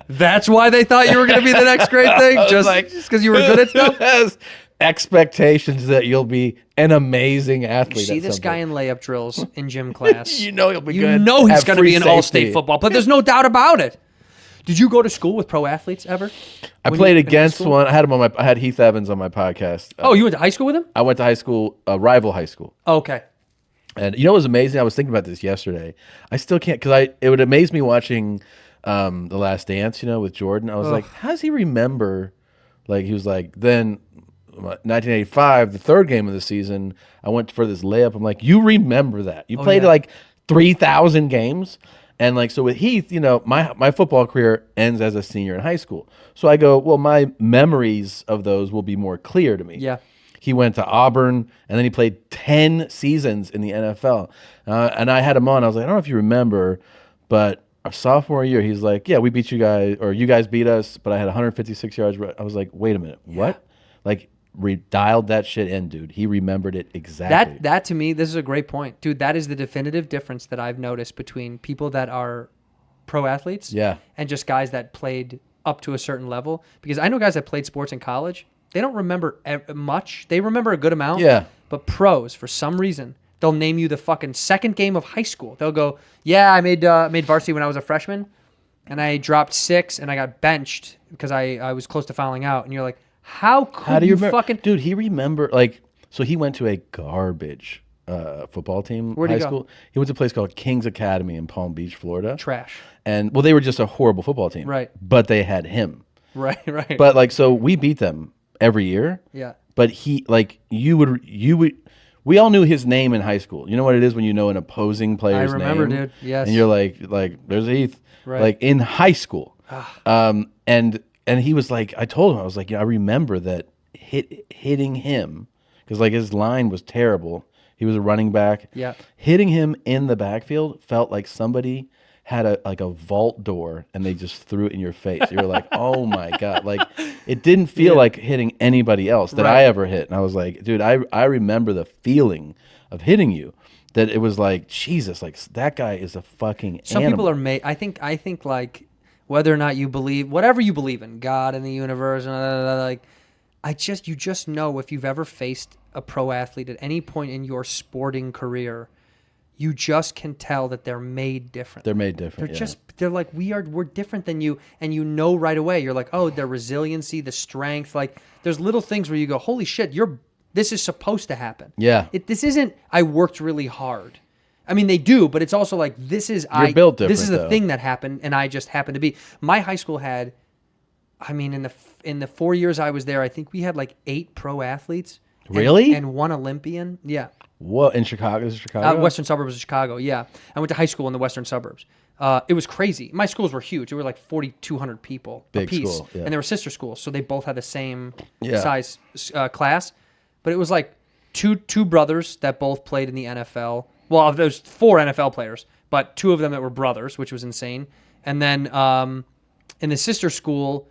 That's why they thought you were going to be the next great thing? Just because you were good at stuff? Has expectations that you'll be an amazing athlete. You see at this some guy point. in layup drills in gym class. You know he'll be You good. know he's at going to free be an safety. all-state football player. There's no doubt about it. Did you go to school with pro athletes ever? I When played you- in high against school? one. I had Heath Evans on my podcast. Oh, you went to high school with him? I went to high school, rival high school. Okay. And you know what was amazing? I was thinking about this yesterday. I still can't, because it would amaze me watching The Last Dance, with Jordan. I was like, how does he remember? Like, he was like, then 1985, the third game of the season, I went for this layup. I'm like, you remember that? You played like 3,000 games? And like, so with Heath, my football career ends as a senior in high school. So I go, well, my memories of those will be more clear to me. Yeah. He went to Auburn, and then he played 10 seasons in the NFL. And I had him on. I was like, I don't know if you remember, but our sophomore year, he's like, yeah, we beat you guys, or you guys beat us, but I had 156 yards. I was like, wait a minute, what? Like, dialed that shit in, dude. He remembered it exactly. That to me, this is a great point. Dude, that is the definitive difference that I've noticed between people that are pro athletes and just guys that played up to a certain level. Because I know guys that played sports in college, they don't remember much. They remember a good amount. Yeah. But pros, for some reason, they'll name you the fucking second game of high school. They'll go, yeah, I made varsity when I was a freshman, and I dropped 6, and I got benched because I was close to fouling out. And you're like, how do you remember? fucking... Dude, he remembered, like, so he went to a garbage football team Where'd in he high go? school. He went to a place called King's Academy in Palm Beach, Florida. Trash. And, well, they were just a horrible football team. Right. But they had him. Right. But, like, so we beat them every year. Yeah. But he, like, you would, we all knew his name in high school. You know what it is when you know an opposing player's name? I remember, dude. Yes. And you're like, there's Heath. Right. Like, in high school. And he was like, I told him, I was like, I remember that hitting him, because, like, his line was terrible. He was a running back. Yeah. Hitting him in the backfield felt like somebody had a vault door and they just threw it in your face. You were like, oh my God. Like, it didn't feel like hitting anybody else that I ever hit. And I was like, dude, I remember the feeling of hitting you, that it was like, Jesus, like, that guy is a fucking Some animal. people are made. I think like whether or not you believe, whatever you believe in, God and the universe, like, you just know if you've ever faced a pro athlete at any point in your sporting career, you just can tell that they're made different. They're made different. They're like, we're different than you. And you know right away, you're like, oh, their resiliency, the strength. Like, there's little things where you go, holy shit, this is supposed to happen. Yeah. This isn't, I worked really hard. I mean, they do, but it's also like, this is, built different, this is the though. thing that happened, and I just happened to be. My high school had, I mean, in the 4 years I was there, I think we had like 8 pro athletes. Really? And 1 Olympian. Yeah. What, in Chicago? Is it Chicago? Western suburbs of Chicago, yeah. I went to high school in the western suburbs. It was crazy. My schools were huge. There were like 4,200 people Big apiece. school, yeah. And they were sister schools, so they both had the same Yeah. size class. But it was like two brothers that both played in the NFL. Well, there's 4 NFL players, but 2 of them that were brothers, which was insane. And then in the sister school,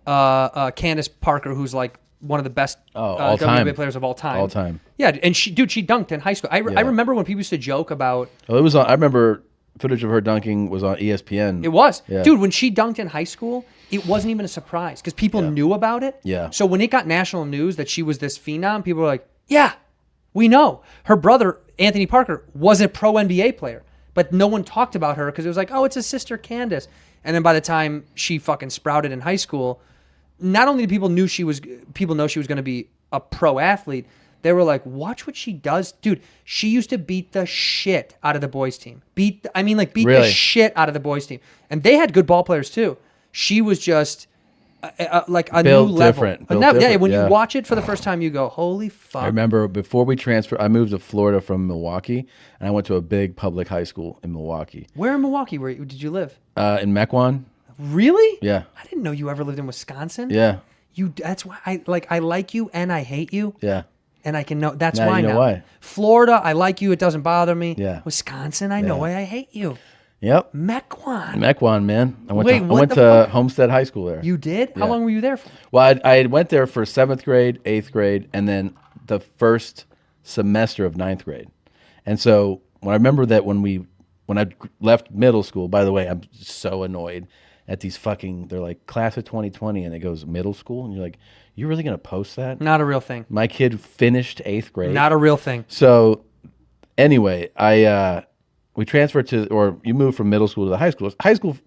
Candace Parker, who's like one of the best all time. WNBA players of all time. All time. Yeah, and she dunked in high school. I remember when people used to joke about. Oh, it was on. I remember footage of her dunking was on ESPN. It was. Yeah. Dude, when she dunked in high school, it wasn't even a surprise because people knew about it. Yeah. So when it got national news that she was this phenom, people were like, yeah, we know. Her brother, Anthony Parker, was a pro NBA player, but no one talked about her because it was like, oh, it's his sister Candace. And then by the time she fucking sprouted in high school, not only did people know she was going to be a pro athlete, they were like, watch what she does. Dude, she used to beat the shit out of the boys team. Beat the Really? shit out of the boys team. And they had good ball players too. She was just like a Built new level. different. But Built now, different, when yeah. you watch it for the first time, you go, holy fuck. I remember before we transferred, I moved to Florida from Milwaukee, and I went to a big public high school in Milwaukee. Where in Milwaukee did you live? In Mequon. Really? Yeah. I didn't know you ever lived in Wisconsin. Yeah. That's why I like you and I hate you. Yeah. And I can know that's Now why you know now. why. Florida, I like you. It doesn't bother me. Yeah. Wisconsin, I know why I hate you. Yep. Mequon. Mequon, man. I Wait, went what to the fuck? Homestead High School there. You did? How Yeah. long were you there for? Well, I went there for 7th grade, 8th grade, and then the first semester of 9th grade. And so when I remember that when I left middle school, by the way, I'm so annoyed at these they're like class of 2020 and it goes middle school. And you're like, you really going to post that? Not a real thing. My kid finished 8th grade. Not a real thing. So anyway, we transferred or you moved from middle school to the high school. High school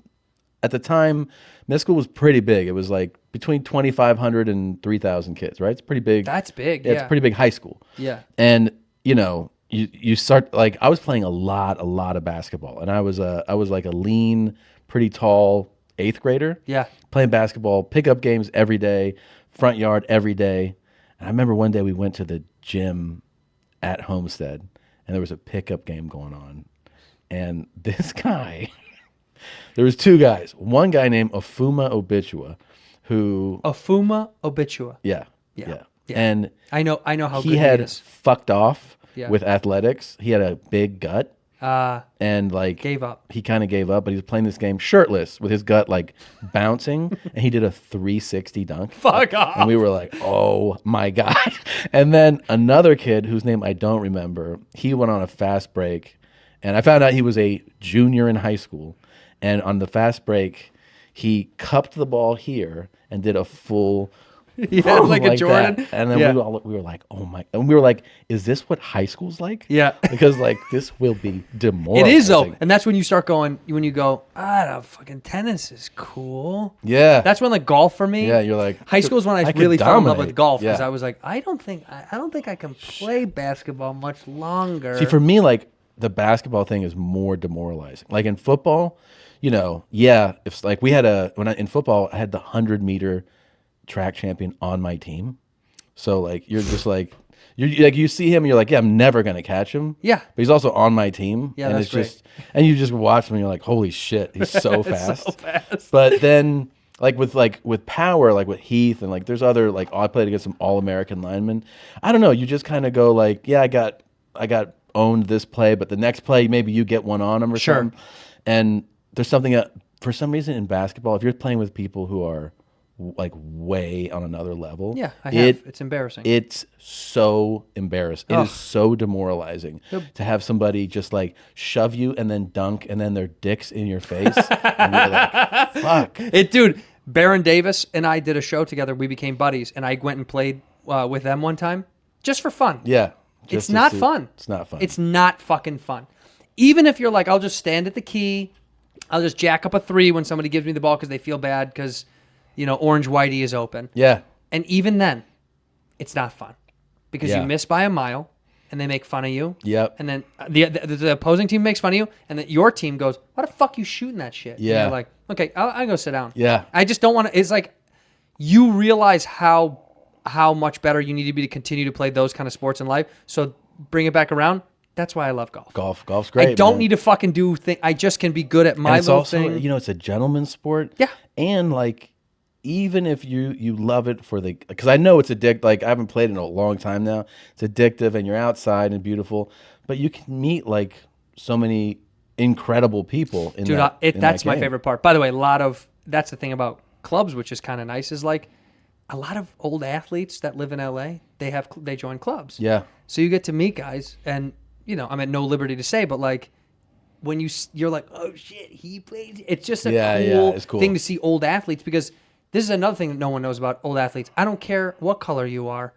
at the time, middle school was pretty big. It was like between 2,500 and 3,000 kids, right? It's pretty big. That's big. Yeah, it's a pretty big high school. Yeah. And you start like I was playing a lot of basketball, and I was like a lean, pretty tall 8th grader. Yeah. Playing basketball, pickup games every day, front yard every day. And I remember one day we went to the gym at Homestead, and there was a pickup game going on, and this guy. There was 2 guys. One guy named Ofuma Obitua, who Ofuma Obitua. yeah. And I know how good he had he is. fucked off Yeah. with athletics. He had a big gut. And like Gave up. He kind of gave up, but he was playing this game shirtless with his gut like bouncing, and he did a 360 dunk. Fuck off. And we were like, "Oh my god!" And then another kid whose name I don't remember, he went on a fast break, and I found out he was a junior in high school. And on the fast break, he cupped the ball here and did a full. Yeah, like a Jordan. That. And then Yeah. we were like, oh my, and we were like, is this what high school's like? Yeah. Because like this will be It demoralizing. is though, and that's when you start going. When you go, fucking tennis is cool. Yeah. That's when like golf for me. Yeah, you're like, high school is when I I could really fell in love dominate. with golf because Yeah. I was like, I don't think I can play basketball much longer. See, for me, like the basketball thing is more demoralizing. Like in football, if like we had in football, I had the 100-meter track champion on my team. So like you're just like you see him and you're like, yeah, I'm never gonna catch him. Yeah. But he's also on my team. Yeah, and that's it's just and you just watch him and you're like, holy shit, he's so fast. But then with power, like with Heath and like there's other like I played against some all-American linemen. I don't know, you just kind of go like, yeah, I got owned this play, but the next play maybe you get one on him or Sure. something. And there's something that for some reason in basketball, if you're playing with people who are like way on another level. Yeah, I have. It's embarrassing. It's so embarrassing. It Ugh. is so demoralizing to have somebody just like shove you and then dunk and then their dicks in your face. And you're like, fuck. Dude, Baron Davis and I did a show together. We became buddies, and I went and played with them one time just for fun. Yeah. It's not fun. It's not fun. It's not fucking fun. even if you're like, I'll just stand at the key, I'll just jack up a 3 when somebody gives me the ball because they feel bad because, Orange Whitey is open. Yeah. And even then, it's not fun because Yeah. you miss by a mile and they make fun of you. Yep. And then the opposing team makes fun of you, and then your team goes, "Why the fuck you shooting that shit?" Yeah. And you're like, "Okay, I'll go sit down." Yeah. I just don't want to. It's like you realize how much better you need to be to continue to play those kind of sports in life. So bring it back around. That's why I love golf. Golf's great. I don't man. need to fucking do things. I just can be good at my And it's little also, thing. it's a gentleman's sport. Yeah. And like, even if you love it because I know it's addictive. Like I haven't played in a long time now. It's addictive, and you're outside and beautiful. But you can meet like so many incredible people in Dude, that. that's my game. favorite part. By the way, that's the thing about clubs, which is kind of nice, is like a lot of old athletes that live in LA, they join clubs. Yeah. So you get to meet guys, and I'm at no liberty to say, but like when you're like, oh shit, he played. It's just it's cool thing to see old athletes, because this is another thing that no one knows about old athletes. I don't care what color you are.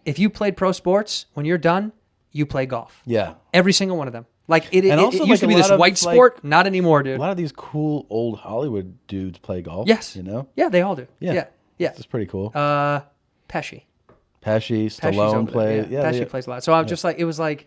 If you played pro sports, when you're done, you play golf. Yeah. Every single one of them. Like it also, used to like, be a this lot of, white like, sport, not anymore, dude. A lot of these cool old Hollywood dudes play golf. Yes. Yeah, they all do. Yeah. Yeah. It's pretty cool. Pesci. Pesci, Pesci's Stallone over there, plays. yeah. Pesci plays a lot. So I'm just like, it was like,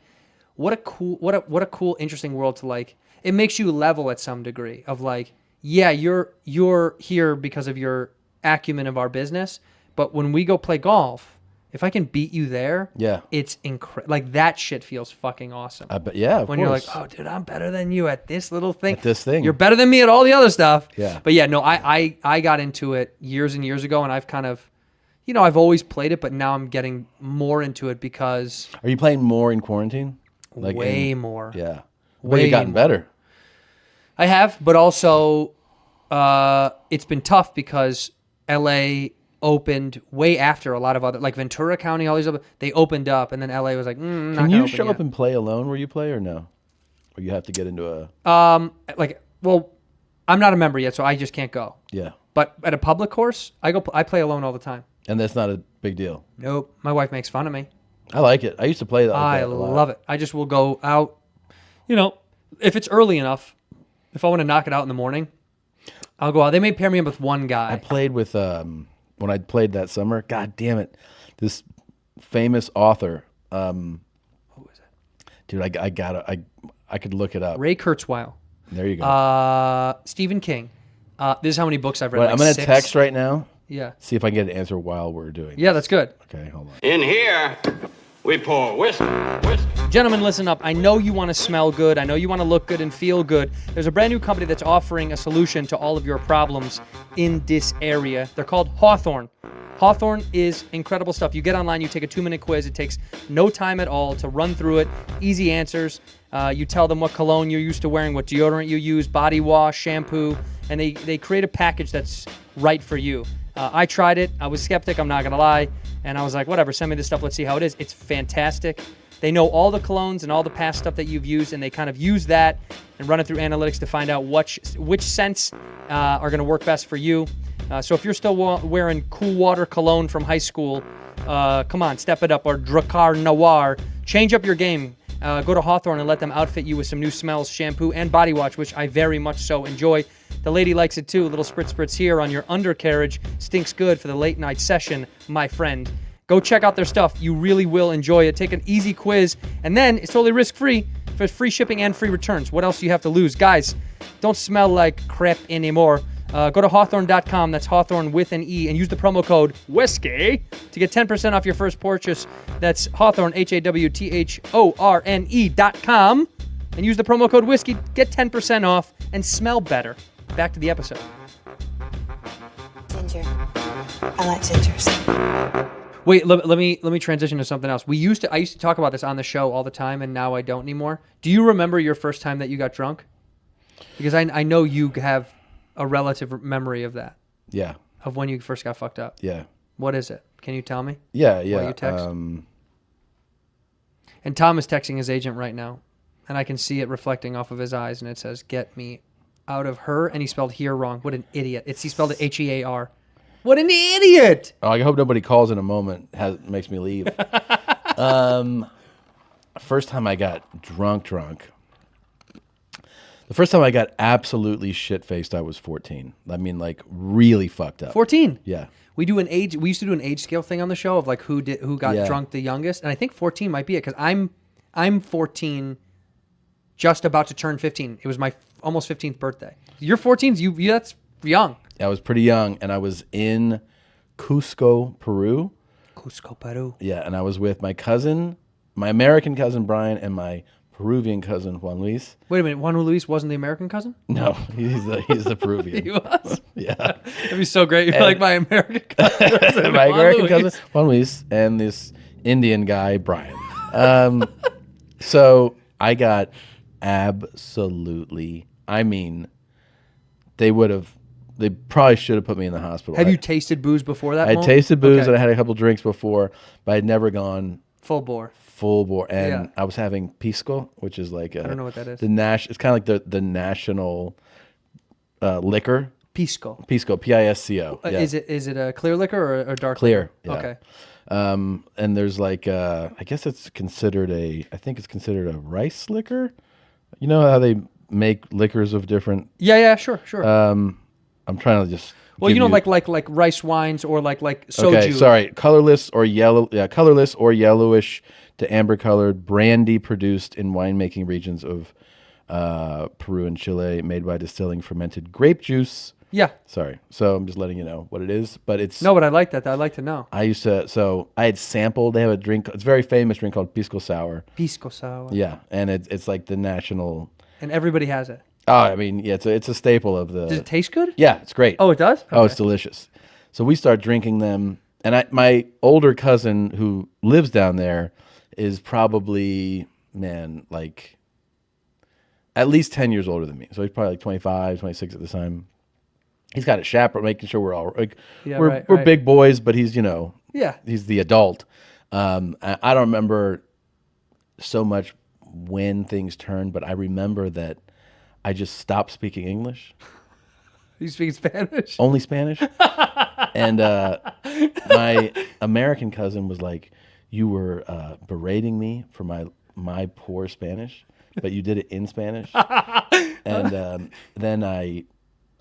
what a cool, interesting world to like. It makes you level at some degree of like, yeah, you're here because of your acumen of our business, but when we go play golf, if I can beat you there, Yeah. it's incredible. Like that shit feels fucking awesome. Yeah, of when course. you're like, oh, dude, I'm better than you at this little thing. At this thing. You're better than me at all the other stuff. Yeah. But yeah, no, I got into it years and years ago, and I've kind of, I've always played it, but now I'm getting more into it because Are you playing more in quarantine? way more. Yeah. Well, Way you've gotten more. better. I have, but also it's been tough because LA opened way after a lot of other, like Ventura County, all these other, they opened up, and then LA was like, Can you show up and play alone where you play, or no? Or you have to get into a... well, I'm not a member yet, so I just can't go. Yeah. But at a public course, I play alone all the time. And that's not a big deal. Nope. My wife makes fun of me. I like it. I used to play that. I love it. I just will go out, if it's early enough, if I want to knock it out in the morning, I'll go out. They may pair me up with one guy. I played with, when I played that summer, God damn it, this famous author. Who is it? Dude, I could look it up. Ray Kurzweil. There you go. Stephen King. This is how many books I've read. Wait, like I'm going to 6. text right now. Yeah. See if I can get an answer while we're doing Yeah, that's good. Okay, hold on. In here, we pour whiskey. Gentlemen, listen up. I know you want to smell good. I know you want to look good and feel good. There's a brand new company that's offering a solution to all of your problems in this area. They're called Hawthorne. Hawthorne is incredible stuff. You get online, you take a 2-minute quiz. It takes no time at all to run through it. Easy answers. You tell them what cologne you're used to wearing, what deodorant you use, body wash, shampoo, and they create a package that's right for you. I tried it. I was skeptic, I'm not going to lie. And I was like, whatever, send me this stuff. Let's see how it is. It's fantastic. They know all the colognes and all the past stuff that you've used, and they kind of use that and run it through analytics to find out which scents are going to work best for you. So if you're still wearing Cool Water cologne from high school, come on, step it up. Or Drakkar Noir. Change up your game. Go to Hawthorne and let them outfit you with some new smells, shampoo, and body wash, which I very much so enjoy. The lady likes it too. A little spritz here on your undercarriage. Stinks good for the late night session, my friend. Go check out their stuff. You really will enjoy it. Take an easy quiz, and then it's totally risk-free for free shipping and free returns. What else do you have to lose? Guys, don't smell like crap anymore. Go to Hawthorne.com, that's Hawthorne with an E, and use the promo code WHISKEY to get 10% off your first purchase. That's Hawthorne, HAWTHORNE.com, and use the promo code WHISKEY, get 10% off, and smell better. Back to the episode. Ginger. I like gingers. Wait, let me transition to something else. I used to talk about this on the show all the time, and now I don't anymore. Do you remember your first time that you got drunk? Because I know you have a relative memory of that. Yeah. Of when you first got fucked up. Yeah. What is it? Can you tell me? Yeah. What you text? And Tom is texting his agent right now, and I can see it reflecting off of his eyes, and it says, "Get me out of her," and he spelled here wrong. What an idiot. He spelled it H-E-A-R. What an idiot! Oh, I hope nobody calls in a moment. Makes me leave. First time I got drunk. The first time I got absolutely shit faced, I was 14. I mean, like really fucked up. 14. Yeah. We used to do an age scale thing on the show of like who got Yeah. drunk the youngest, and I think 14 might be it because I'm 14, just about to turn 15. It was my almost 15th birthday. You're 14. That's young. I was pretty young, and I was in Cusco, Peru. Cusco, Peru. Yeah, and I was with my cousin, my American cousin Brian, and my Peruvian cousin Juan Luis. Wait a minute, Juan Luis wasn't the American cousin? No, he's the Peruvian. He was. Yeah. That'd be so great. You're like my American cousin. My Juan American Luis. cousin Juan Luis and this Indian guy Brian. So I got absolutely. I mean, they probably should have put me in the hospital. Have you tasted booze before that? I moment? tasted booze Okay. and I had a couple drinks before, but I'd never gone Full bore. full bore. And Yeah. I was having pisco, which is like I don't know what that is. It's kind of like the national liquor. Pisco. Pisco, Pisco. Yeah. Is it a clear liquor or a dark Clear, liquor? yeah. Okay. And there's like I guess it's considered I think it's considered a rice liquor. You know how they make liquors of different. Yeah, sure. I'm trying to just. Well, give you know, like rice wines or like soju. Okay, sorry. Colorless or yellowish to amber colored brandy produced in winemaking regions of Peru and Chile, made by distilling fermented grape juice. Yeah. Sorry. So I'm just letting you know what it is, but it's. No, but I like that. I'd like to know. I used to. So I had sampled. They have a drink. It's a very famous drink called Pisco Sour. Pisco sour. Yeah, and it's like the national. And everybody has it. Oh, I mean, yeah, it's a staple of the. Does it taste good? Yeah, it's great. Oh, it does? Oh, it's Okay. delicious. So we start drinking them, and my older cousin who lives down there is probably like at least 10 years older than me. So he's probably like 25, 26 at the time. He's got a chaperone, making sure we're all like Yeah, we're right. big boys, but he's Yeah. he's the adult. I don't remember so much when things turned, but I remember that I just stopped speaking English. You speak Spanish? Only Spanish. And my American cousin was like, "You were berating me for my poor Spanish, but you did it in Spanish." And then I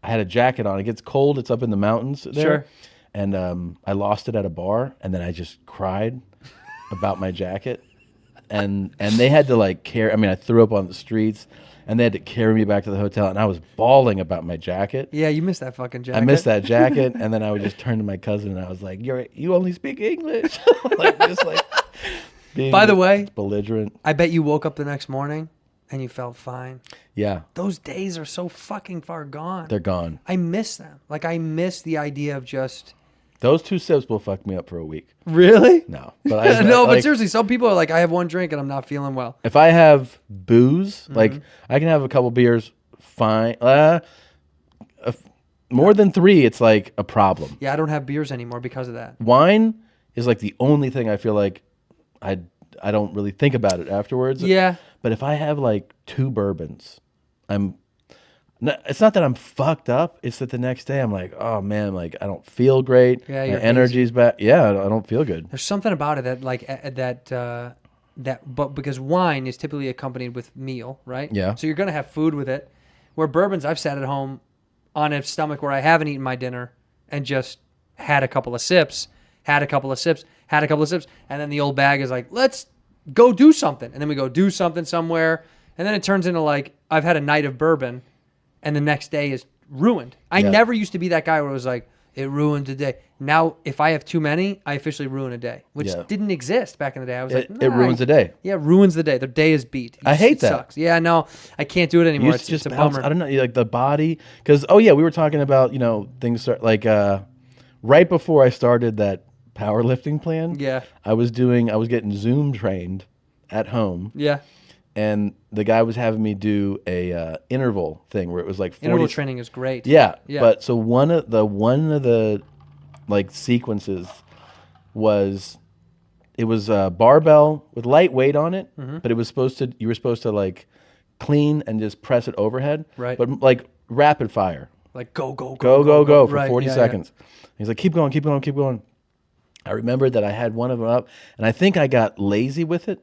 had a jacket on. It gets cold. It's up in the mountains there. Sure. And I lost it at a bar, and then I just cried about my jacket. And they had to like carry. I mean, I threw up on the streets. And they had to carry me back to the hotel, and I was bawling about my jacket. Yeah, you missed that fucking jacket. I missed that jacket, and then I would just turn to my cousin, and I was like, "You only speak English," being By the way, belligerent. I bet you woke up the next morning and you felt fine. Yeah, Those days are so fucking far gone. they're gone. I miss them. Like, I miss the idea of just... Those 2 sips will fuck me up for a week. Really? No, but I No, but like, seriously, some people are like, I have one drink and I'm not feeling well. if I have booze, Mm-hmm. like I can have a couple beers, fine. More than 3, it's like a problem. Yeah, I don't have beers anymore because of that. Wine is like the only thing I feel like I don't really think about it afterwards. Yeah. But if I have like 2 bourbons, it's not that I'm fucked up. It's that the next day I'm like, oh man, like I don't feel great. Yeah, my you're energy's back. Yeah, I don't feel good. There's something about it that, like, but because wine is typically accompanied with meal, right? Yeah. So you're going to have food with it. Where bourbons, I've sat at home on a stomach where I haven't eaten my dinner and just had a couple of sips, and then the old bag is like, let's go do something. And then we go do something somewhere. And then it turns into like, I've had a night of bourbon and the next day is ruined. I Yeah. never used to be that guy where it was like, it ruined the day. Now, if I have too many, I officially ruin a day, which Yeah. didn't exist back in the day. I was It like, ruins the day. Yeah, it ruins the day. The day is beat. I hate It that. Sucks. Yeah, no, I can't do it anymore. Used to It's a bounce- bummer. I don't know, like the body, because we were talking about things start like right before I started that powerlifting plan. Yeah. I was getting Zoom trained at home. Yeah, And the guy was having me do a interval thing where it was like 40 interval training is great. Yeah, Yeah. But so one of the like sequences was it was a barbell with light weight on it, Mm-hmm. but you were supposed to like clean and just press it overhead, Right. But like rapid fire, Like go go for Right, 40 yeah, yeah. seconds. He's like, keep going. I remembered that I had one of them up, and I think I got lazy with it.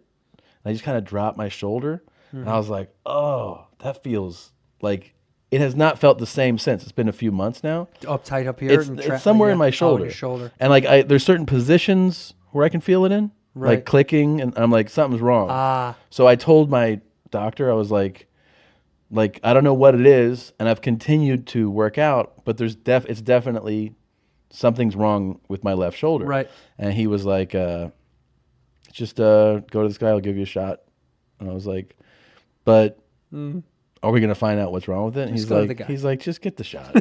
I just kind of dropped my shoulder, and I was like, "Oh, that feels like it has not felt the same since. It's been a few months now. Uptight up here. It's somewhere in my shoulder. Oh, your shoulder. And like there's certain positions where I can feel it in, Right. like clicking, and I'm like something's wrong. Ah. So I told my doctor, I was like I don't know what it is, and I've continued to work out, but it's definitely something's wrong with my left shoulder. Right. And he was like, just go to this guy, I'll give you a shot. And I was like, but are we gonna find out what's wrong with it? And go to the guy. he's like, just get the shot.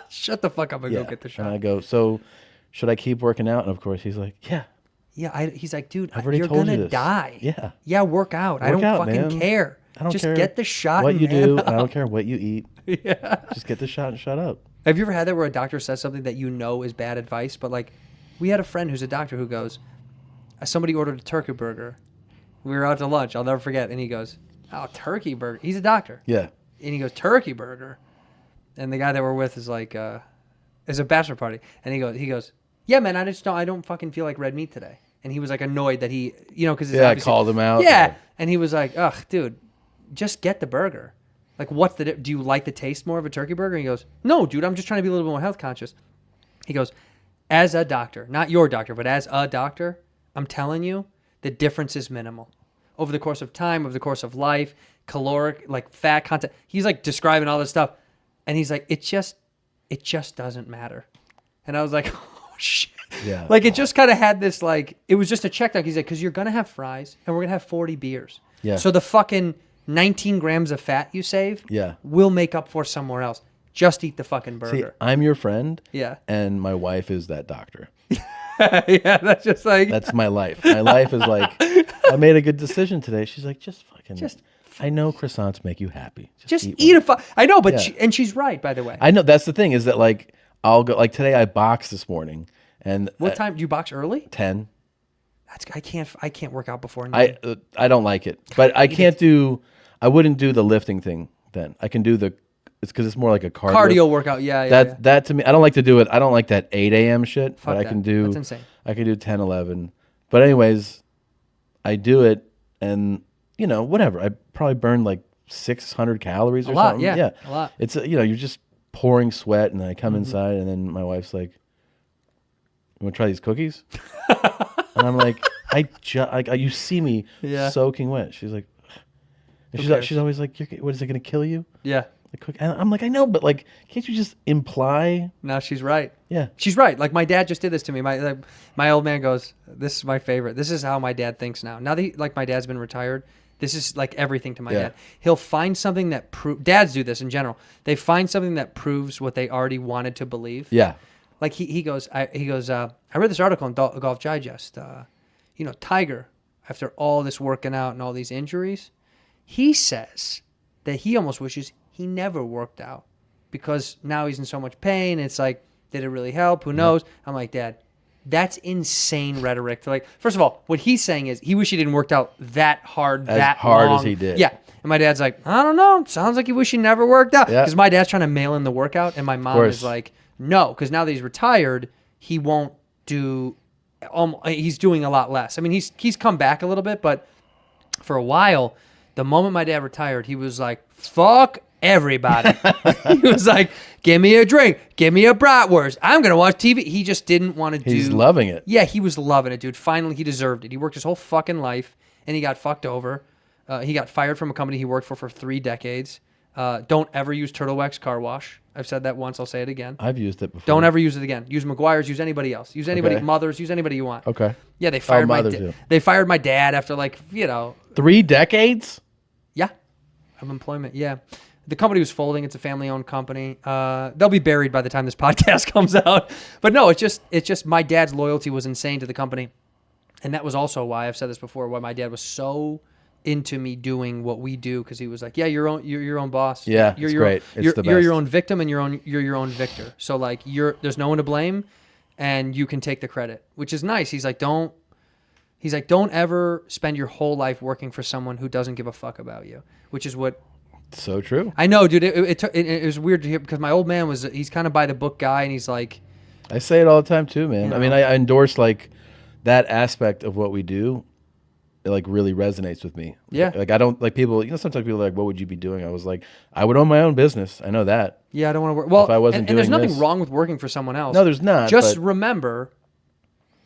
Shut the fuck up and go get the shot. And I go, so should I keep working out? And of course he's like, yeah. Yeah, he's like, dude, I've already you're told you gonna this. die. Yeah. Yeah, work out. I Work don't out, fucking man. care. I don't Just care get the shot. what and you man do. up. I don't care what you eat. Yeah. Just get the shot and shut up. Have you ever had that where a doctor says something that you know is bad advice, but like, we had a friend who's a doctor who goes, somebody ordered a turkey burger. We were out to lunch. I'll never forget. And he goes, oh, turkey burger. He's a doctor. Yeah. And he goes, turkey burger. And the guy that we're with is like, is a bachelor party. And he goes, yeah, man, I don't fucking feel like red meat today. And he was like annoyed that he, because I called him out. Yeah. And he was like, ugh, dude, just get the burger. Like, do you like the taste more of a turkey burger? And he goes, no, dude, I'm just trying to be a little bit more health conscious. He goes, as a doctor, not your doctor, but as a doctor, I'm telling you, the difference is minimal. Over the course of time, over the course of life, caloric, like fat content. He's like describing all this stuff. And he's like, it just doesn't matter. And I was like, oh, shit. Yeah. Like, it just kind of had this, like, it was just a check down. He's like, because you're going to have fries and we're going to have 40 beers. Yeah. So the fucking 19 grams of fat you save will make up for somewhere else. Just eat the fucking burger. See, I'm your friend. Yeah. And my wife is that doctor. Yeah, that's just like... That's my life. My life is like, I made a good decision today. She's like, I know croissants make you happy. Just eat one. I know, but Yeah. and she's right, by the way. I know. That's the thing is that like, I'll go, like today I boxed this morning. And What time do you box early? 10. I can't work out before 9. I don't like it, but I can't do. I wouldn't do the lifting thing then. I can do it's because it's more like a cardio workout. Yeah. That to me, I don't like to do it. I don't like that 8 a.m. shit. Fuck but I that. can do. That's insane. I can do 10, 11. But anyways, I do it, and whatever. I probably burned like 600 calories or lot, something. yeah, a lot. It's you're just pouring sweat, and then I come inside, and then my wife's like, "You want to try these cookies?" And I'm like, you see me soaking wet. She's like, she's always like, what is it going to kill you? Yeah. And I'm like, I know, but like, can't you just imply? No, she's right. Yeah. She's right. Like, my dad just did this to me. My old man goes, this is my favorite. This is how my dad thinks now. Now that my dad's been retired, this is like everything to my dad. He'll find something that dads do this in general. They find something that proves what they already wanted to believe. Yeah. Like he goes, I read this article in Golf Digest. Tiger, after all this working out and all these injuries, he says that he almost wishes he never worked out because now he's in so much pain. It's like, did it really help? Who knows? I'm like, Dad, that's insane rhetoric. First of all, what he's saying is he wish he didn't work out that hard, as hard long. as he did. Yeah. And my dad's like, I don't know. Sounds like he wish he never worked out. Yeah. Because my dad's trying to mail in the workout, and my mom is like, no, because now that he's retired, he won't do. He's doing a lot less. I mean, he's come back a little bit, but for a while, the moment my dad retired, he was like, "Fuck everybody." He was like, "Give me a drink, give me a bratwurst. I'm gonna watch TV." He just didn't want to do. He's loving it. Yeah, he was loving it, dude. Finally, he deserved it. He worked his whole fucking life, and he got fucked over. He got fired from a company he worked for 3 decades. Don't ever use Turtle Wax car wash. I've said that once. I'll say it again. I've used it before. Don't ever use it again. Use McGuire's. Use anybody else. Use anybody. Okay. Mothers. Use anybody you want. Okay. Yeah, they fired my Mothers, yeah. They fired my dad after 3 decades. Yeah, of employment. Yeah, the company was folding. It's a family-owned company. They'll be buried by the time this podcast comes out. But no, it's just my dad's loyalty was insane to the company, and that was also why I've said this before. Why my dad was so into me doing what we do, because he was like, "Yeah, you're your own boss. Yeah, you're it's your great. Own, It's the you're your best. own victim, and you're your own victor. So like there's no one to blame, and you can take the credit, which is nice. He's like, don't ever spend your whole life working for someone who doesn't give a fuck about you, which is what. So true. I know, dude. It was weird to hear because my old man he's kind of by the book guy, and he's like, I say it all the time too, man. I mean, I endorse like that aspect of what we do. like really resonates with me. Yeah. Like I don't like people. Sometimes people are like, "What would you be doing?" I was like, "I would own my own business." I know that. Yeah, I don't want to work. Well, If I wasn't and there's doing nothing this- wrong with working for someone else. No, there's not, Just but- remember,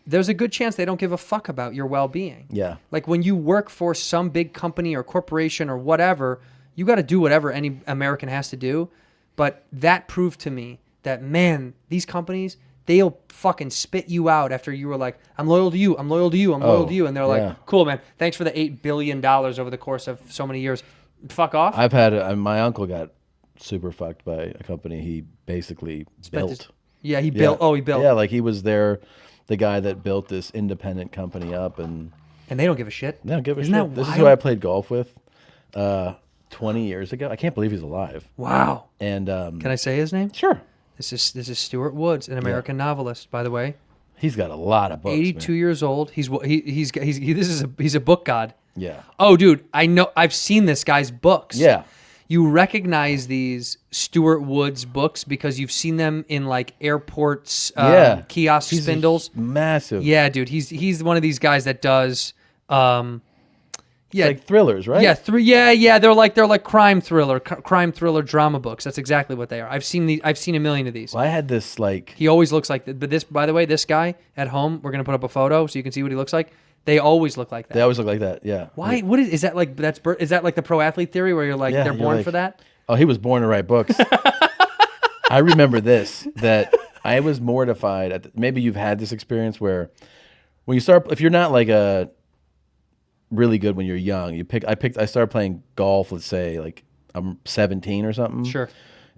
there's a good chance they don't give a fuck about your well-being. Yeah. Like when you work for some big company or corporation or whatever, you got to do whatever any American has to do. But that proved to me that, man, these companies, they'll fucking spit you out after you were like, I'm loyal to you, I'm loyal to you, I'm loyal to you. And they're yeah. like, cool, man. Thanks for the $8 billion over the course of so many years. Fuck off. I've had my uncle got super fucked by a company he basically built. Yeah, he built. Oh, he built. Yeah, like he was the guy that built this independent company up, and And they don't give a shit. they don't give a Isn't shit. that This is wild? who I played golf with 20 years ago. I can't believe he's alive. Wow. And Can I say his name? sure, This is Stuart Woods, an American novelist, by the way. he's got a lot of books. 82 man. years old. He's a book god. Yeah, Oh, dude, I know. I've seen this guy's books. yeah. You recognize these Stuart Woods books because you've seen them in like airports, Yeah. kiosk He's spindles. massive. Yeah, dude, he's one of these guys that does. Yeah, It's like thrillers, right? yeah. They're like crime thriller drama books. That's exactly what they are. I've seen a million of these. Well, I had this like He always looks like but this, by the way, this guy at home, we're gonna put up a photo so you can see what he looks like. They always look like that. they always look like that. Yeah. Why? What is that like? Is that like the pro athlete theory where you're like Yeah, they're you're born like- for that? Oh, he was born to write books. I remember this, that I was mortified at maybe you've had this experience where when you start, if you're not like a really good when you're young, I started playing golf, let's say like I'm 17 or something. Sure.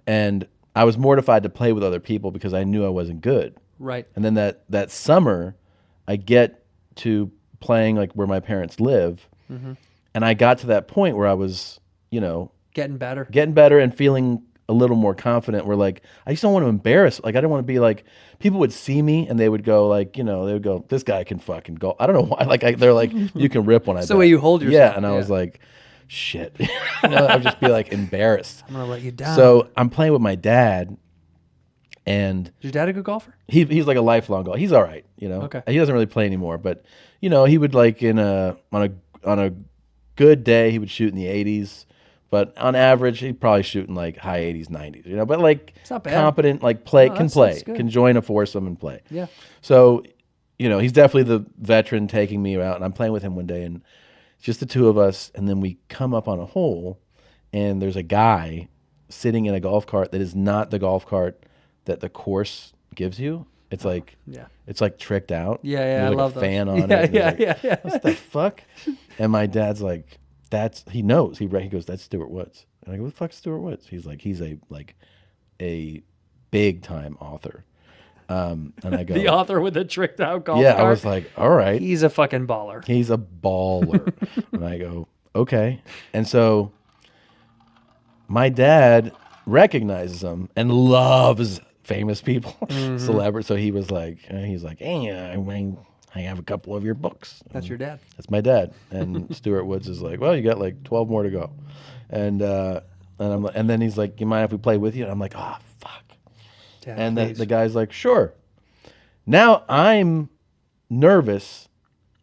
And I was mortified to play with other people because I knew I wasn't good. Right. And then that summer I get to playing like where my parents live. Mm-hmm. And I got to that point where I was, Getting better. getting better and feeling a little more confident. Where like I just don't want to embarrass. Like I didn't want to be like people would see me and they would go like they would go, this guy can fucking go. I don't know why. Like they're like you can rip when I. It's the way you hold yourself. Yeah, and I Yeah. was like, shit. I'd just be like embarrassed. I'm gonna let you down. So I'm playing with my dad, and is your dad a good golfer? he's like a lifelong golfer. He's all right. Okay. He doesn't really play anymore, but he would like on a good day he would shoot in the 80s. But on average, he'd probably shoot in like high 80s, 90s, but like It's not bad. competent, like No, can that's play, good. can join a foursome and play. Yeah. So, he's definitely the veteran taking me out, and I'm playing with him one day, and it's just the two of us, and then we come up on a hole, and there's a guy sitting in a golf cart that is not the golf cart that the course gives you. It's like, Yeah. it's like tricked out. Yeah, There's I like love a fan those. on Yeah, it. and yeah, there's yeah. What the fuck? And my dad's like, he knows. He goes, that's Stuart Woods. And I go, what the fuck's Stuart Woods? He's like, he's a big time author. And I go, The author with the tricked out golf yeah. cart. I was like, all right, He's a fucking baller. he's a baller. And I go, okay. And so my dad recognizes him and loves famous people, celebrities. So he's like, hey, I have a couple of your books. That's your dad. That's my dad. And Stuart Woods is like, well, you got like 12 more to go. And then he's like, you mind if we play with you? And I'm like, oh, fuck. Dad, And then please. the guy's like, sure. Now I'm nervous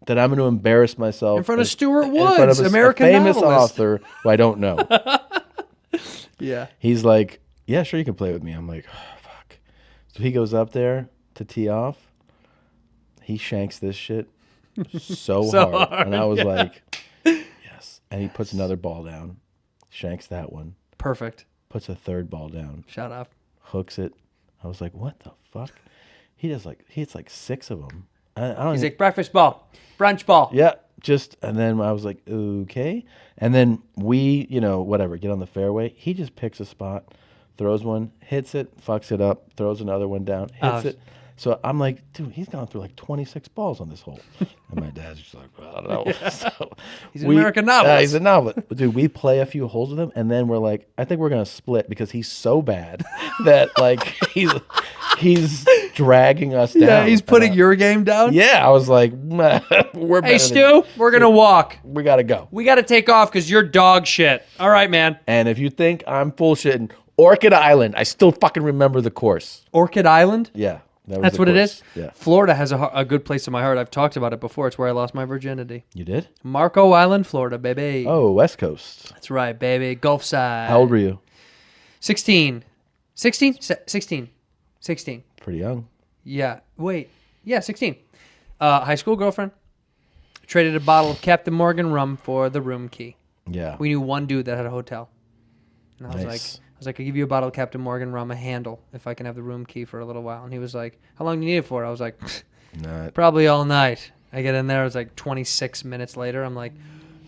that I'm going to embarrass myself In front of Stuart in front Woods, of American a famous novelist. author who I don't know. Yeah. He's like, yeah, sure, you can play with me. I'm like, oh, fuck. So he goes up there to tee off. He shanks this shit so hard. And I was like, yes. And he puts another ball down, shanks that one, Perfect. puts a third ball down, Shut up. hooks it. I was like, what the fuck? He hits like 6 of them. I don't He's even, like breakfast ball, brunch ball. yeah, and then I was like, okay. And then we, whatever, get on the fairway. He just picks a spot, throws one, hits it, fucks it up, throws another one down, hits it. So I'm like, dude, he's gone through like 26 balls on this hole. And my dad's just like, well, I don't know. So He's an American novelist. He's a novelist. Dude, we play a few holes with him, and then we're like, I think we're going to split because he's so bad that like he's dragging us down. Yeah, he's putting And your game down. yeah, I was like, we're better Hey, than Stu, we're gonna walk. we got to go. We got to take off because you're dog shit. All right, man. And if you think I'm bullshitting, Orchid Island, I still fucking remember the course. Orchid Island. Yeah. That's the what it course. is? Yeah. Florida has a good place in my heart. I've talked about it before. It's where I lost my virginity. You did? Marco Island, Florida, baby. Oh, West Coast. That's right, baby. Gulf side. How old were you? 16. 16? 16. 16. Pretty young. Yeah. Wait. Yeah, 16. High school girlfriend. Traded a bottle of Captain Morgan rum for the room key. Yeah. We knew one dude that had a hotel. And I was Nice. like, I'll give you a bottle of Captain Morgan rum, a handle, if I can have the room key for a little while. And he was like, how long do you need it for? I was like, Not- probably all night. I get in there. It was like 26 minutes later. I'm like,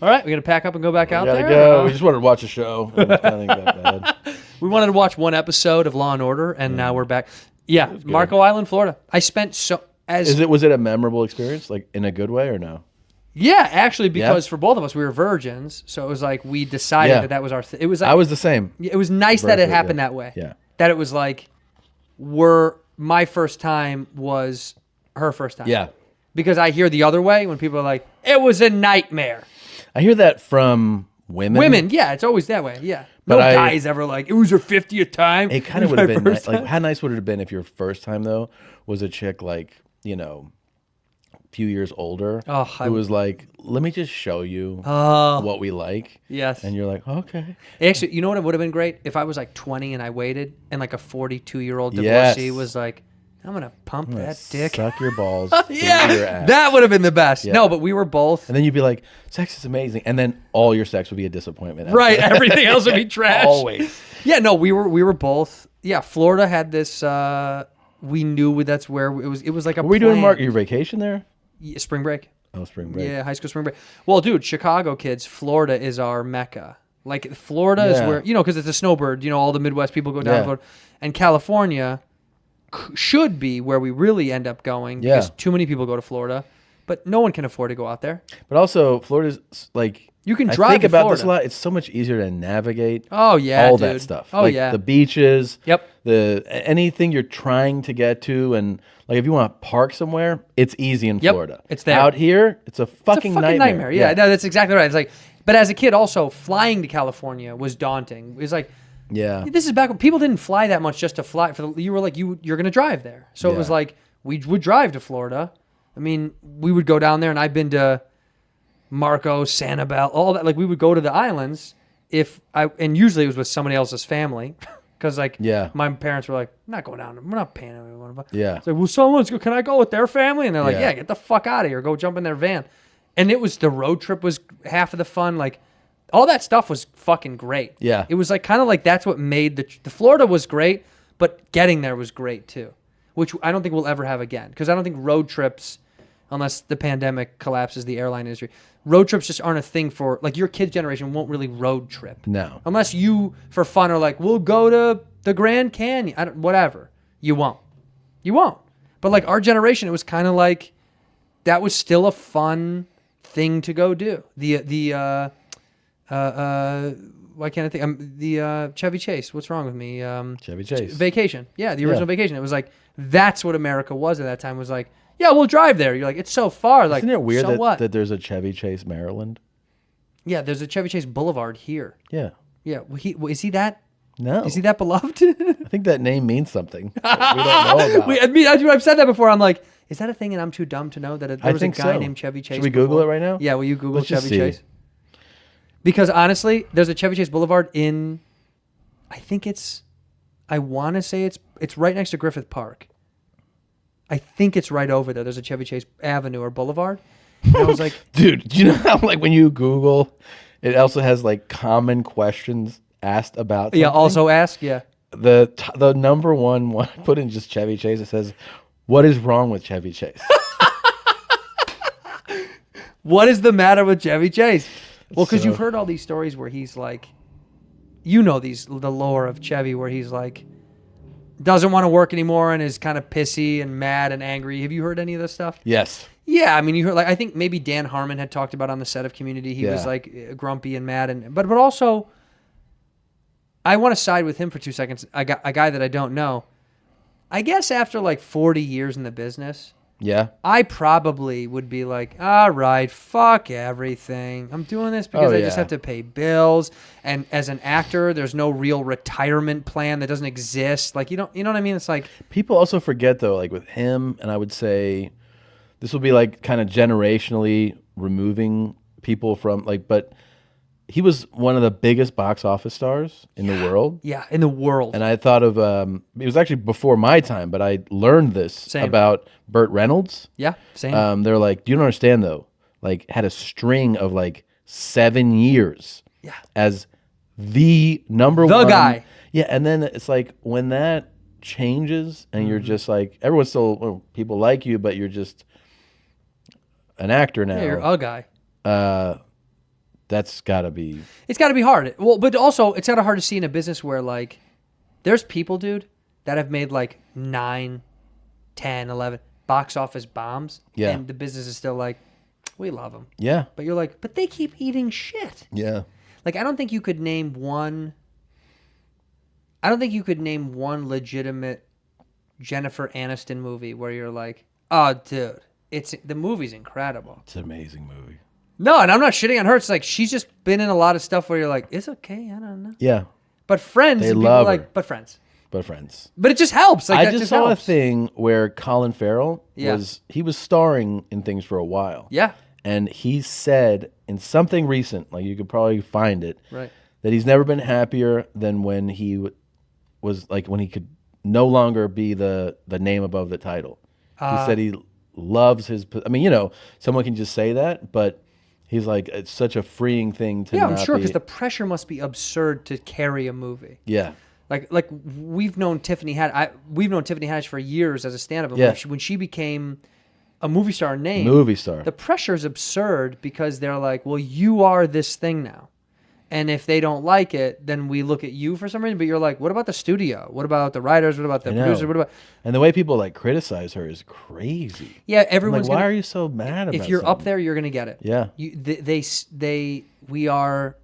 all right, we got to pack up and go back out Gotta there? go. We just wanted to watch a show. I think that bad. We wanted to watch one episode of Law and Order, and now we're back. Yeah, Marco Island, Florida. I spent Was it a memorable experience, like in a good way or no? Yeah, actually, because for both of us, we were virgins, so it was like we decided that was our thing. It was like, I was the same. it was nice that it Birthday, happened yeah. that way. Yeah. That it was like, my first time was her first time. Yeah. Because I hear the other way when people are like, it was a nightmare. I hear that from women. Women, yeah, it's always that way. Yeah. But No I- guys ever like, it was her 50th time. It kind of was would have my been first like, time." how nice would it have been if your first time though was a chick like, a few years older Oh, who was like, let me just show you Oh, what we like. yes. And you're like, okay. Actually, you know what would have been great? If I was like 20 and I waited and like a 42-year-old Yes. divorcee was like, I'm going to pump that dick. Suck your balls through your ass. That would have been the best. Yeah. No, but we were both. And then you'd be like, sex is amazing. And then all your sex would be a disappointment. after Right, that. everything else would be trash. Always. Yeah, no, we were both. Yeah, Florida had this. We knew that's where it was. It was like a. Were we doing plan. your vacation there? Yeah, spring break? Oh, spring break. Yeah, high school spring break. Well, dude, Chicago kids, Florida is our mecca. Like Florida is Yeah. where because it's a snowbird. All the Midwest people go down to Yeah. Florida, and California should be where we really end up going. Yeah. Because too many people go to Florida, but no one can afford to go out there. But also, Florida's like You can I drive think to about this a Florida. lot. It's so much easier to navigate. Oh yeah, all dude. that stuff. Oh like yeah, the beaches. Yep. Anything you're trying to get to, and like if you want to park somewhere, it's easy in Yep, Florida. it's there. Out here, it's a It's fucking, a fucking nightmare. Yeah, yeah. no, that's exactly right. It's like, but as a kid, also flying to California was daunting. It was like, Yeah. this is back when people didn't fly that much just to fly. You were like, you're going to drive there. So it was Yeah. like, we would drive to Florida. I mean, we would go down there, and I've been to Marco, Sanibel, all that. Like, we would go to the islands and usually it was with somebody else's family. Because, like, Yeah. my parents were like, I'm not going down. We're not paying everyone. Yeah. It's like, well, someone's go. Can I go with their family? And they're like, Yeah. yeah, get the fuck out of here. Go jump in their van. And it was the road trip was half of the fun. Like, all that stuff was fucking great. Yeah. It was like kind of like that's what made the Florida was great, but getting there was great too, which I don't think we'll ever have again. Because I don't think road trips, unless the pandemic collapses the airline industry, road trips just aren't a thing for, like, your kid's generation won't really road trip. No. Unless you, for fun, are like, we'll go to the Grand Canyon, whatever. You won't. You won't. But, like, our generation, it was kind of like, that was still a fun thing to go do. Why can't I think? The Chevy Chase. What's wrong with me? Chevy Chase. Vacation. Yeah, the original Yeah. Vacation. It was like, that's what America was at that time. It was like, yeah, we'll drive there. You're like, it's so far. Like, Isn't it weird so what? that there's a Chevy Chase, Maryland? Yeah, there's a Chevy Chase Boulevard here. Yeah. Yeah, is he that? No. Is he that beloved? I think that name means something that we don't know about. I mean, I've said that before. I'm like, is that a thing? And I'm too dumb to know that there I was a think guy so. named Chevy Chase. Should we Google before? it right now? Yeah, will you Google Let's just Chevy see. Chase? Because honestly, there's a Chevy Chase Boulevard in, I want to say it's right next to Griffith Park. I think it's right over there. There's a Chevy Chase Avenue or Boulevard. And I was like, Dude, do you know how, like, when you Google, it also has, like, common questions asked about yeah, something? also ask, yeah. The number one I put in just Chevy Chase, it says, what is wrong with Chevy Chase? What is the matter with Chevy Chase? Well, because So- you've heard all these stories where he's like, the lore of Chevy where he's like, doesn't want to work anymore and is kind of pissy and mad and angry. Have you heard any of this stuff? Yes. Yeah, I mean, you heard, like, I think maybe Dan Harmon had talked about on the set of Community. He was Yeah. like grumpy and mad, but also, I want to side with him for 2 seconds. A guy that I don't know. I guess after like 40 years in the business, Yeah. I probably would be like, all right, fuck everything. I'm doing this because I just have to pay bills. And as an actor, there's no real retirement plan that doesn't exist. Like, you know what I mean? It's like, People also forget though, like with him, and I would say this will be like kind of generationally removing people from like, but he was one of the biggest box office stars in the world. yeah, in the world. And I thought of it was actually before my time, but I learned this Same. about Burt Reynolds. Yeah, same. They're like, you don't understand though. Like, had a string of like 7 years. Yeah. As the number The one guy. Yeah, and then it's like when that changes and you're just like everyone's still people like you, but you're just an actor now. Yeah, you're a guy. That's gotta be It's got to be hard. Well, but also it's kind of hard to see in a business where like there's people, dude, that have made like 9, 10, 11 box office bombs. Yeah. And the business is still like, we love them. yeah. But you're like, but they keep eating shit. Yeah. Like, I don't think you could name one legitimate Jennifer Aniston movie where you're like, oh, dude, the movie's incredible. It's an amazing movie. No, and I'm not shitting on her. It's like she's just been in a lot of stuff where you're like, it's okay, I don't know. Yeah. But Friends, They and people love are like, her. but Friends. But Friends. But it just helps. Like, I that just saw helps. a thing where Colin Farrell Yeah. was starring in things for a while. Yeah. And he said in something recent, like you could probably find it, Right. that he's never been happier than when he was like when he could no longer be the name above the title. He said he loves his. I mean, someone can just say that, but he's like it's such a freeing thing to. Yeah, I'm not sure be- because the pressure must be absurd to carry a movie. Yeah. Like we've known Tiffany Haddish for years as a stand-up. And Yeah. when she became a movie star name, Movie star. the pressure is absurd because they're like, well, you are this thing now. And if they don't like it, then we look at you for some reason. But you're like, what about the studio? What about the writers? What about the I know. producers? What about... And the way people like criticize her is crazy. Yeah, I'm everyone's like, why gonna... are you so mad about If you're up something? there, you're going to get it. Yeah. We are,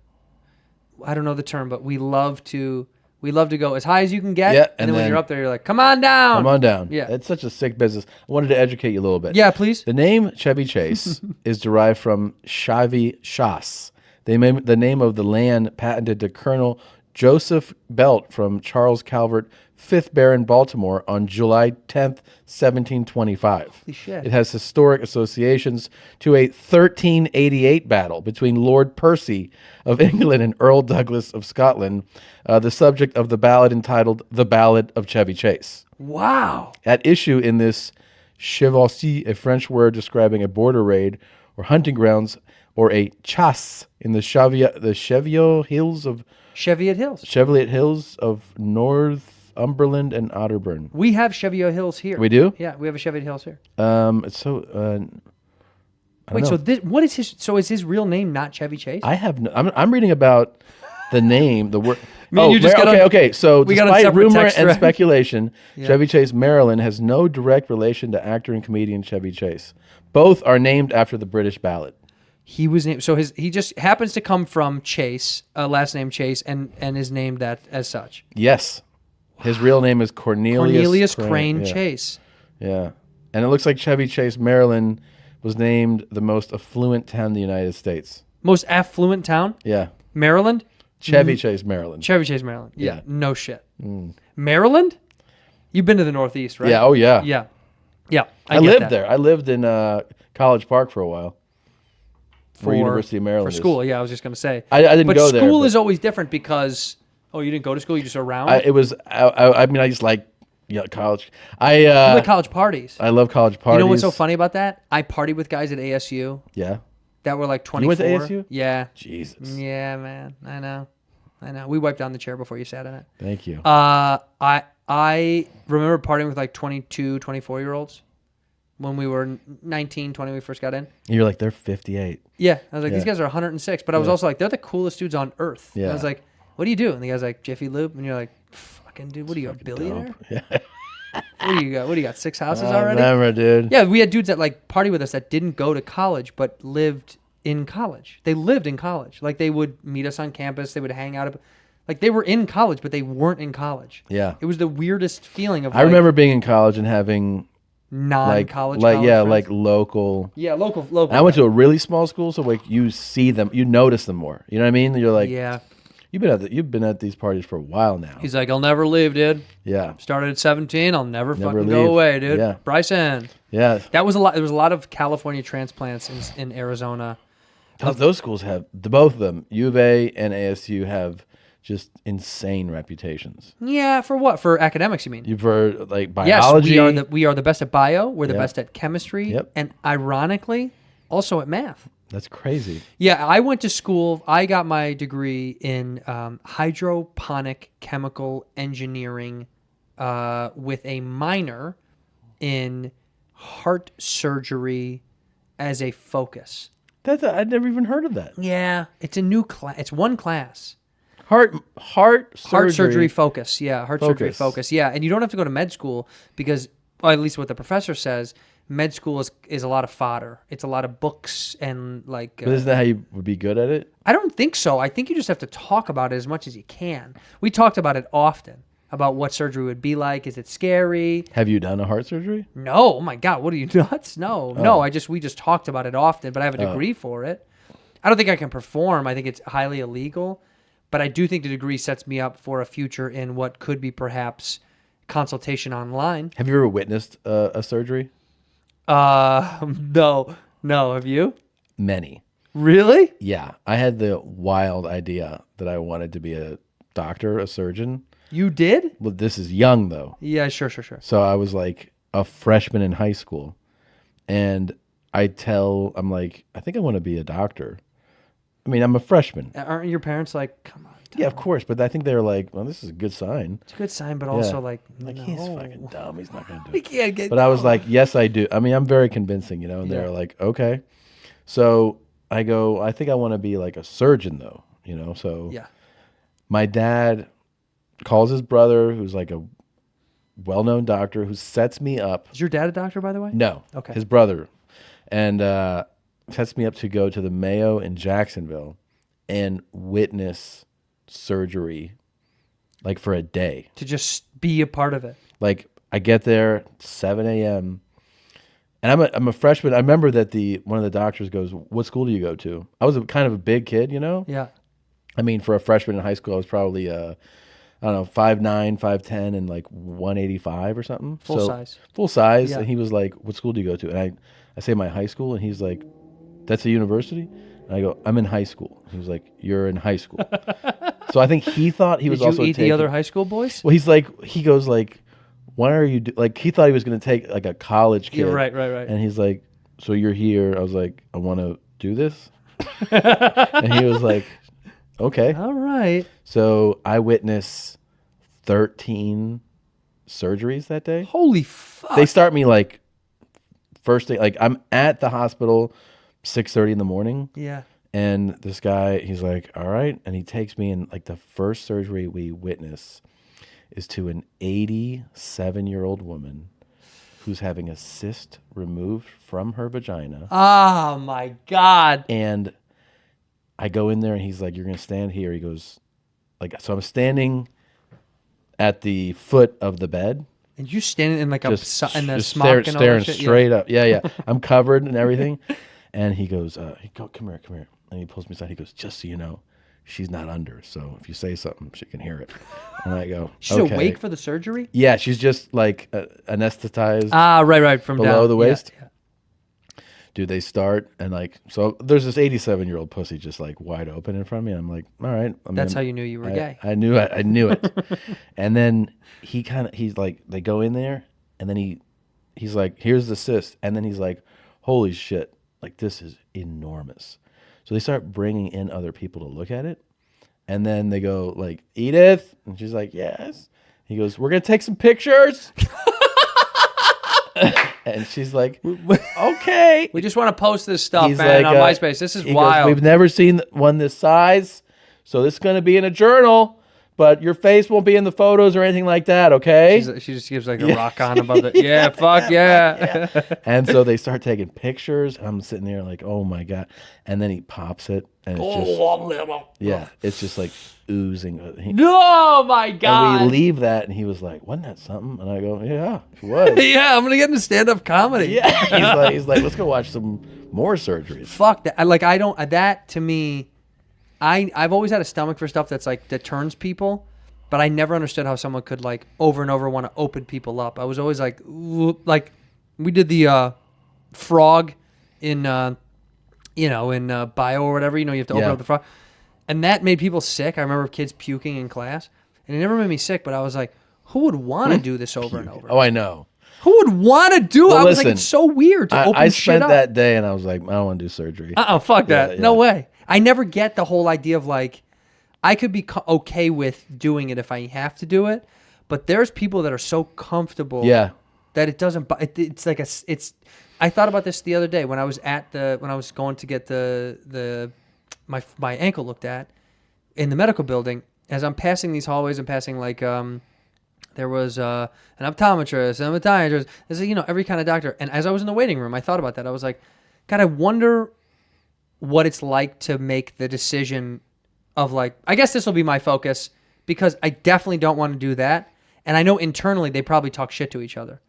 I don't know the term, but we love to go as high as you can get. Yeah, And then and when then- you're up there, you're like, come on down. Come on down. Yeah. It's such a sick business. I wanted to educate you a little bit. Yeah, please. The name Chevy Chase is derived from Chevy Chasse, the name of the land patented to Colonel Joseph Belt from Charles Calvert, 5th Baron, Baltimore, on July 10th, 1725. Holy shit. It has historic associations to a 1388 battle between Lord Percy of England and Earl Douglas of Scotland, the subject of the ballad entitled The Ballad of Chevy Chase. Wow. At issue in this chevauchée, a French word describing a border raid or hunting grounds, or a chasse in the Cheviot Hills of Cheviot Hills. Northumberland and Otterburn. We have Cheviot Hills here. We do? Yeah, we have a Cheviot Hills here. It's so. I don't Wait, know. is his real name not Chevy Chase? I have. I'm reading about the name, the word. Me and you just got on- okay. So we got on despite separate rumor text and thread. speculation, Chevy Chase, Maryland has no direct relation to actor and comedian Chevy Chase. Both are named after the British ballad. He was named, so he just happens to come from Chase, last name Chase, and is named that as such. Yes. His real name is Cornelius Crane yeah. Chase. Yeah. And it looks like Chevy Chase, Maryland was named the most affluent town in the United States. Most affluent town? Yeah. Maryland? Chevy Chase, Maryland. Chevy Chase, Maryland. Yeah, Yeah. no shit. Maryland? You've been to the Northeast, right? Yeah, oh yeah. Yeah. Yeah. I get lived that. there. I lived in College Park for a while. Where University of Maryland For is. school, yeah, I was just going to say. I didn't but go there. school but is always different because, you didn't go to school, you just around? I just like college. You like college parties. I love college parties. You know what's so funny about that? I partied with guys at ASU Yeah. that were like 24. You went to ASU? Yeah. Jesus. Yeah, man. I know. We wiped down the chair before you sat in it. Thank you. I remember partying with like 22, 24-year-olds when we were 19, 20 when we first got in. You're like, they're 58. Yeah. I was like, Yeah. these guys are 106. But I was also like, they're the coolest dudes on earth. And Yeah. I was like, what do you do? And the guy's like, Jiffy Lube. And you're like, fucking dude, what are you, a billionaire? Yeah. What do you got? What do you got? 6 houses I already? remember, dude. Yeah, we had dudes that like party with us that didn't go to college but lived in college. They lived in college. Like they would meet us on campus. They would hang out. Like they were in college, but they weren't in college. Yeah. It was the weirdest feeling of. I remember being in college and having non-college. like college yeah, friends? like local. Yeah, local. And I went to a really small school, so like you see them, you notice them more. You know what I mean? You're like, Yeah. you've been at these parties for a while now. He's like, I'll never leave, dude. Yeah, Started at 17. I'll never fucking leave. go away, dude. Yeah. Bryson. yeah. That was a lot. There was a lot of California transplants in Arizona. Those schools have both of them. U of A and ASU have just insane reputations. Yeah, for what? For academics, you mean? You've heard like Yes, biology. we are the best at bio. We're the Yeah. best at chemistry. Yep. And ironically, also at math. That's crazy. Yeah, I went to school. I got my degree in hydroponic chemical engineering with a minor in heart surgery as a focus. I'd never even heard of that. Yeah, it's a new class. It's one class. Heart Surgery focus. Yeah, heart surgery Focus. focus. Yeah, and you don't have to go to med school because, well, at least what the professor says, med school is a lot of fodder. It's a lot of books and like. But isn't that how you would be good at it? I don't think so. I think you just have to talk about it as much as you can. We talked about it often, about what surgery would be like. Is it scary? Have you done a heart surgery? No. Oh my God. What are you nuts? No. No. We just talked about it often, but I have a degree for it. I don't think I can perform. I think it's highly illegal, but I do think the degree sets me up for a future in what could be perhaps consultation online. Have you ever witnessed a surgery? No. Have you? Many. Really? Yeah. I had the wild idea that I wanted to be a doctor, a surgeon. You did? Well, this is young though. Yeah, sure. So I was like a freshman in high school. And I'm like, I think I want to be a doctor. I mean, I'm a freshman. Aren't your parents like, come on? Yeah, of course. But I think they were like, well, this is a good sign. It's a good sign, but also like He's no. fucking dumb. He's not going to do We it. can't get. But I was like, yes, I do. I mean, I'm very convincing, and they're like, okay. So I go, I think I want to be like a surgeon though, so Yeah. my dad calls his brother, who's like a well-known doctor, who sets me up. Is your dad a doctor, by the way? No. Okay. His brother. And sets me up to go to the Mayo in Jacksonville and witness surgery like for a day. To just be a part of it. Like I get there 7 a.m. and I'm a freshman. I remember that one of the doctors goes, "What school do you go to?" I was kind of a big kid, Yeah. I mean, for a freshman in high school, I was probably I don't know, 5'9", 5'10", and like 185 or something. Full size. Full size. Yeah. And he was like, "What school do you go to?" And I say my high school, and he's like, "That's a university?" And I go, "I'm in high school." He was like, "You're in high school." So I think he thought he was Did also you eat taking the other high school boys? Well, he goes like, "Why are you like?" He thought he was going to take like a college kid. Yeah, right. And he's like, "So you're here?" I was like, "I want to do this." And he was like, "Okay." All right. So I witnessed 13 surgeries that day. Holy fuck. They start me like first thing, like I'm at the hospital 6:30 in the morning. Yeah. And this guy, he's like, "All right." And he takes me in, like the first surgery we witness is to an 87-year-old woman who's having a cyst removed from her vagina. Oh my God. And I go in there and he's like, "You're going to stand here." He goes, so I'm standing at the foot of the bed. And you standing in like in the Just smock and all staring that shit? straight up. Yeah. I'm covered and everything. And he goes, "Come here." And he pulls me aside. He goes, "Just so you know, she's not under. So if you say something, she can hear it." And I go, She's "Okay." awake for the surgery? Yeah, she's just like anesthetized Ah, right. From below down. the waist. Yeah. Dude, they start and so there's this 87-year-old pussy just like wide open in front of me. And I'm like, all right. That's how you knew you were gay. I knew it. I knew it. And then he's like, they go in there and then he's like, "Here's the cyst." And then he's like, "Holy shit. Like this is enormous." So they start bringing in other people to look at it. And then they go like, "Edith?" And she's like, "Yes." He goes, "We're going to take some pictures." And she's like, "Okay." We just want to post this stuff, He's man, like, on MySpace. This is he goes, wild. "We've never seen one this size. So this is going to be in a journal. but your face won't be in the photos or anything like that, okay? She just gives like a rock on above it. Yeah, fuck yeah. And so they start taking pictures. I'm sitting there like, oh my God. And then he pops it, and it's just, it's just like oozing. Oh my God. And we leave that, and he was like, wasn't that something? And I go, yeah, it was. Yeah, I'm going to get into stand-up comedy. Yeah. He's like, let's go watch some more surgeries. Fuck that. That to me, I've always had a stomach for stuff that's like, that turns people, but I never understood how someone could like over and over want to open people up. I was always like, we did the frog in, in bio or whatever, you have to open up the frog. And that made people sick. I remember kids puking in class, and it never made me sick, but I was like, who would want to do this over and over? Oh, I know. Who would want to do it? Well, I was listen, like, it's so weird to open I shit up. spent that day, and I was like, I don't want to do surgery. Fuck that. Yeah. No way. I never get the whole idea of like, I could be okay with doing it if I have to do it, but there's people that are so comfortable that it doesn't, it's like I thought about this the other day when I was when I was going to get my ankle looked at in the medical building. As I'm passing these hallways, I'm passing like, there was an optometrist, an optometrist, there's every kind of doctor. And as I was in the waiting room, I thought about that. I was like, God, I wonder what it's like to make the decision of like, I guess this will be my focus because I definitely don't want to do that. And I know internally they probably talk shit to each other.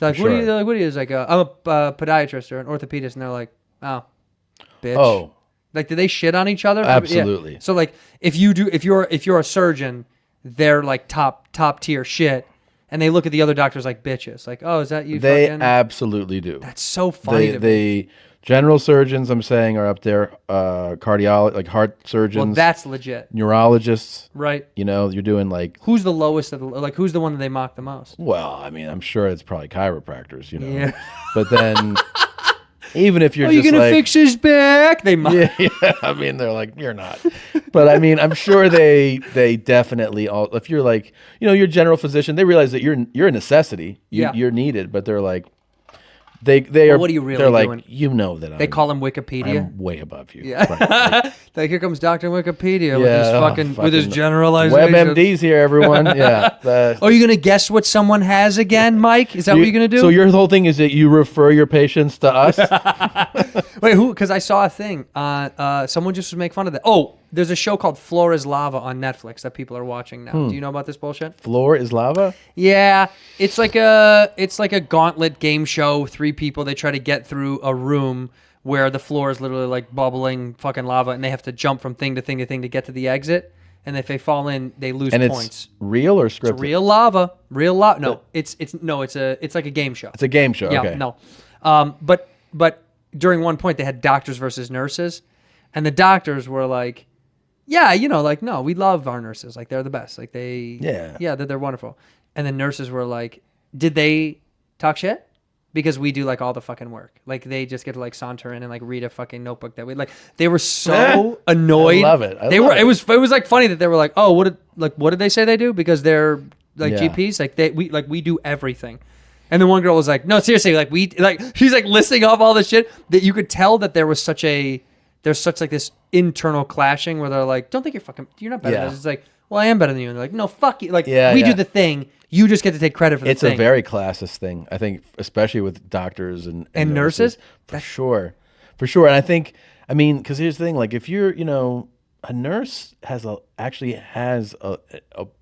They're like, what are you? They're like, what are you? It's like, I'm a podiatrist or an orthopedist, and they're like, oh, bitch. Oh, like, do they shit on each other? Absolutely. Yeah. So like, if you're a surgeon, they're like top tier shit, and they look at the other doctors like bitches. Like, oh, is that you? They fucking? absolutely do. That's so funny. The general surgeons, I'm saying, are up there. Cardiology, like heart surgeons. Well, that's legit. Neurologists. Right. You're doing like. Who's the lowest of the, like? Who's the one that they mock the most? Well, I mean, I'm sure it's probably chiropractors. Yeah. But then. Even if you're you just gonna like, fix his back? They might. Yeah. I mean, they're like, you're not. But I mean, I'm sure they definitely all. If you're like, your general physician, they realize that you're a necessity. You're needed. But they're like, they are. What are you really They're doing? like, that they call him Wikipedia. I'm way above you. Yeah. Right. Like, here comes Dr. Wikipedia Yeah, with his generalizations. WebMD's here, everyone. Yeah. Are you gonna guess what someone has again, Mike? Is that what you're gonna do? So your whole thing is that you refer your patients to us? Wait, who? Because I saw a thing. Someone just was making fun of that. Oh, there's a show called Floor is Lava on Netflix that people are watching now. Do you know about this bullshit? Floor is lava? Yeah, it's like a gauntlet game show. 3 people, they try to get through a room where the floor is literally like bubbling fucking lava, and they have to jump from thing to thing to thing to get to the exit. And if they fall in, they lose points. It's real or scripted? It's real lava. No, it's like a game show. It's a game show. Yeah, Okay. no. But during one point they had doctors versus nurses, and the doctors were like, yeah, no, we love our nurses. Like, they're the best. Like, they're wonderful. And the nurses were like, did they talk shit? Because we do like all the fucking work. Like, they just get to like saunter in and like read a fucking notebook that we like. They were so annoyed. I love it. It was like funny that they were like, oh, what did they say they do? Because they're like GPs. Like, we do everything. And then one girl was like, no, seriously, she's like listing off all this shit that you could tell that there's such like this internal clashing where they're like, don't think you're not better than us. It's like, well, I am better than you. And they're like, no, fuck you. Like, we do the thing. You just get to take credit for the thing. It's a very classist thing, I think, especially with doctors and nurses. For sure. And I think, because here's the thing, like, if you're, a nurse actually has a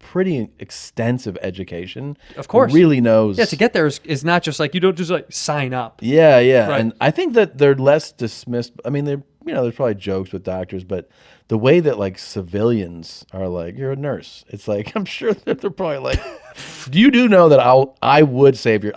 pretty extensive education. Of course. Really knows. Yeah, to get there is not just like, you don't just like sign up. Yeah. Right. And I think that they're less dismissed. I mean, there's probably jokes with doctors, but the way that like civilians are like, you're a nurse. It's like, I'm sure that they're probably like, you do know that I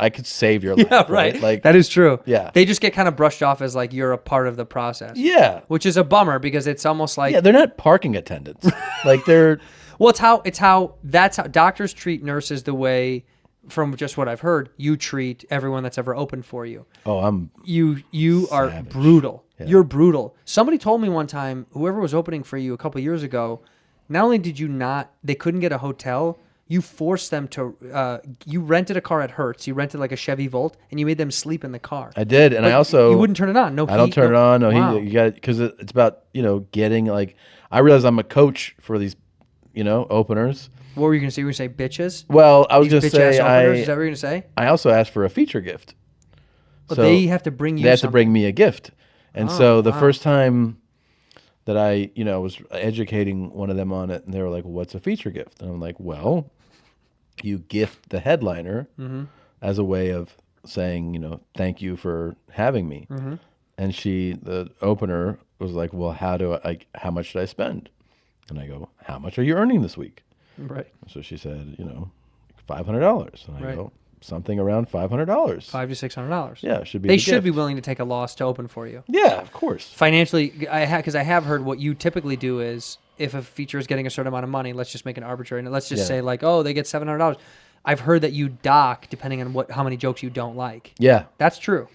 could save your life. Yeah, right. Like, that is true. Yeah. They just get kind of brushed off as like, you're a part of the process. Yeah. Which is a bummer because it's almost like, they're not parking attendants. Like, they're, well, that's how doctors treat nurses the way, from just what I've heard, you treat everyone that's ever opened for you. Oh, you are savage. brutal. Yeah. You're brutal. Somebody told me one time, whoever was opening for you a couple years ago, not only did they couldn't get a hotel, you forced them to, you rented a car at Hertz. You rented like a Chevy Volt, and you made them sleep in the car. I did, and But I also you wouldn't turn it on. No, I don't turn it on. No, wow. you got, because it's about getting like. I realize I'm a coach for these openers. What were you gonna say? You were gonna say bitches? Well, I was These just bitch-ass saying openers? Is that what you're gonna say? I also asked for a feature gift. But they have to bring you. They have to something. bring me a gift, and Oh, so the wow. first time that I was educating one of them on it, and they were like, well, "What's a feature gift?" And I'm like, "Well, you gift the headliner as a way of saying, thank you for having me." And the opener was like, "Well, how much should I spend?" And I go, "How much are you earning this week?" Right. So she said, $500. And I Right. go, something around $500. $500 to $600. Yeah, should be. They the should be gift. willing to take a loss to open for you. Yeah, of course. Financially, because I have heard what you typically do is if a feature is getting a certain amount of money, let's just make an arbitrary. Let's just say like, oh, they get $700. I've heard that you dock depending on how many jokes you don't like. Yeah. That's true.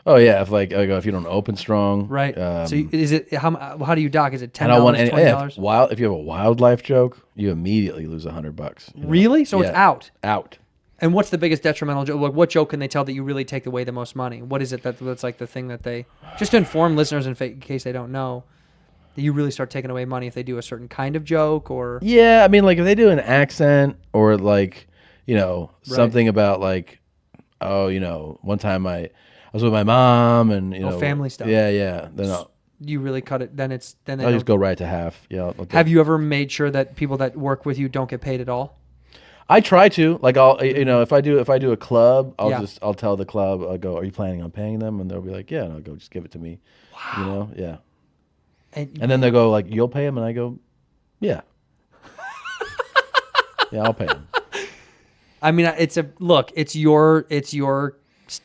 Oh yeah, if you don't open strong, Right. So is it how do you dock? Is it $10, I don't want any. $20? If you have a wildlife joke, you immediately lose $100. Really? So it's out. Out. And what's the biggest detrimental joke? Like, what joke can they tell that you really take away the most money? What is it that's like the thing that they just to inform listeners in case they don't know that you really start taking away money if they do a certain kind of joke or Yeah, I mean, like if they do an accent or like something about like, one time I was with my mom and family stuff. Yeah. Then you really cut it. Then I'll just go right to half. Yeah. Have you ever made sure that people that work with you don't get paid at all? I try to. Like I'll if I do a club, I'll tell the club, I'll go, "Are you planning on paying them?" And they'll be like, "Yeah," and I'll go, "Just give it to me." Wow. Yeah. And then they go like, "You'll pay them," and I go, "Yeah." Yeah, I'll pay them. I mean, it's your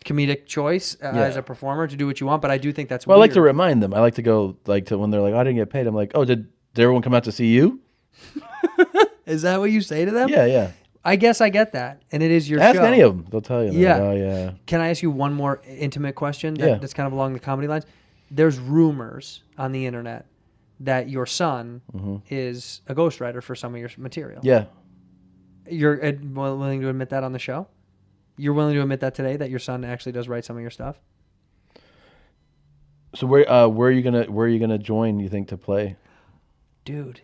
comedic choice as a performer to do what you want, but I do think that's Well, weird. I like to remind them. I like to go to when they're like, "I didn't get paid." I'm like, "Oh, did everyone come out to see you?" Is that what you say to them? Yeah. I guess I get that, and it is your Ask show. any of them; they'll tell you. Yeah. Like, oh yeah. Can I ask you one more intimate question Yeah. that's kind of along the comedy lines? There's rumors on the internet that your son is a ghostwriter for some of your material. Yeah. You're willing to admit that on the show? You're willing to admit that today, that your son actually does write some of your stuff? So where are you gonna join? You think to play? Dude,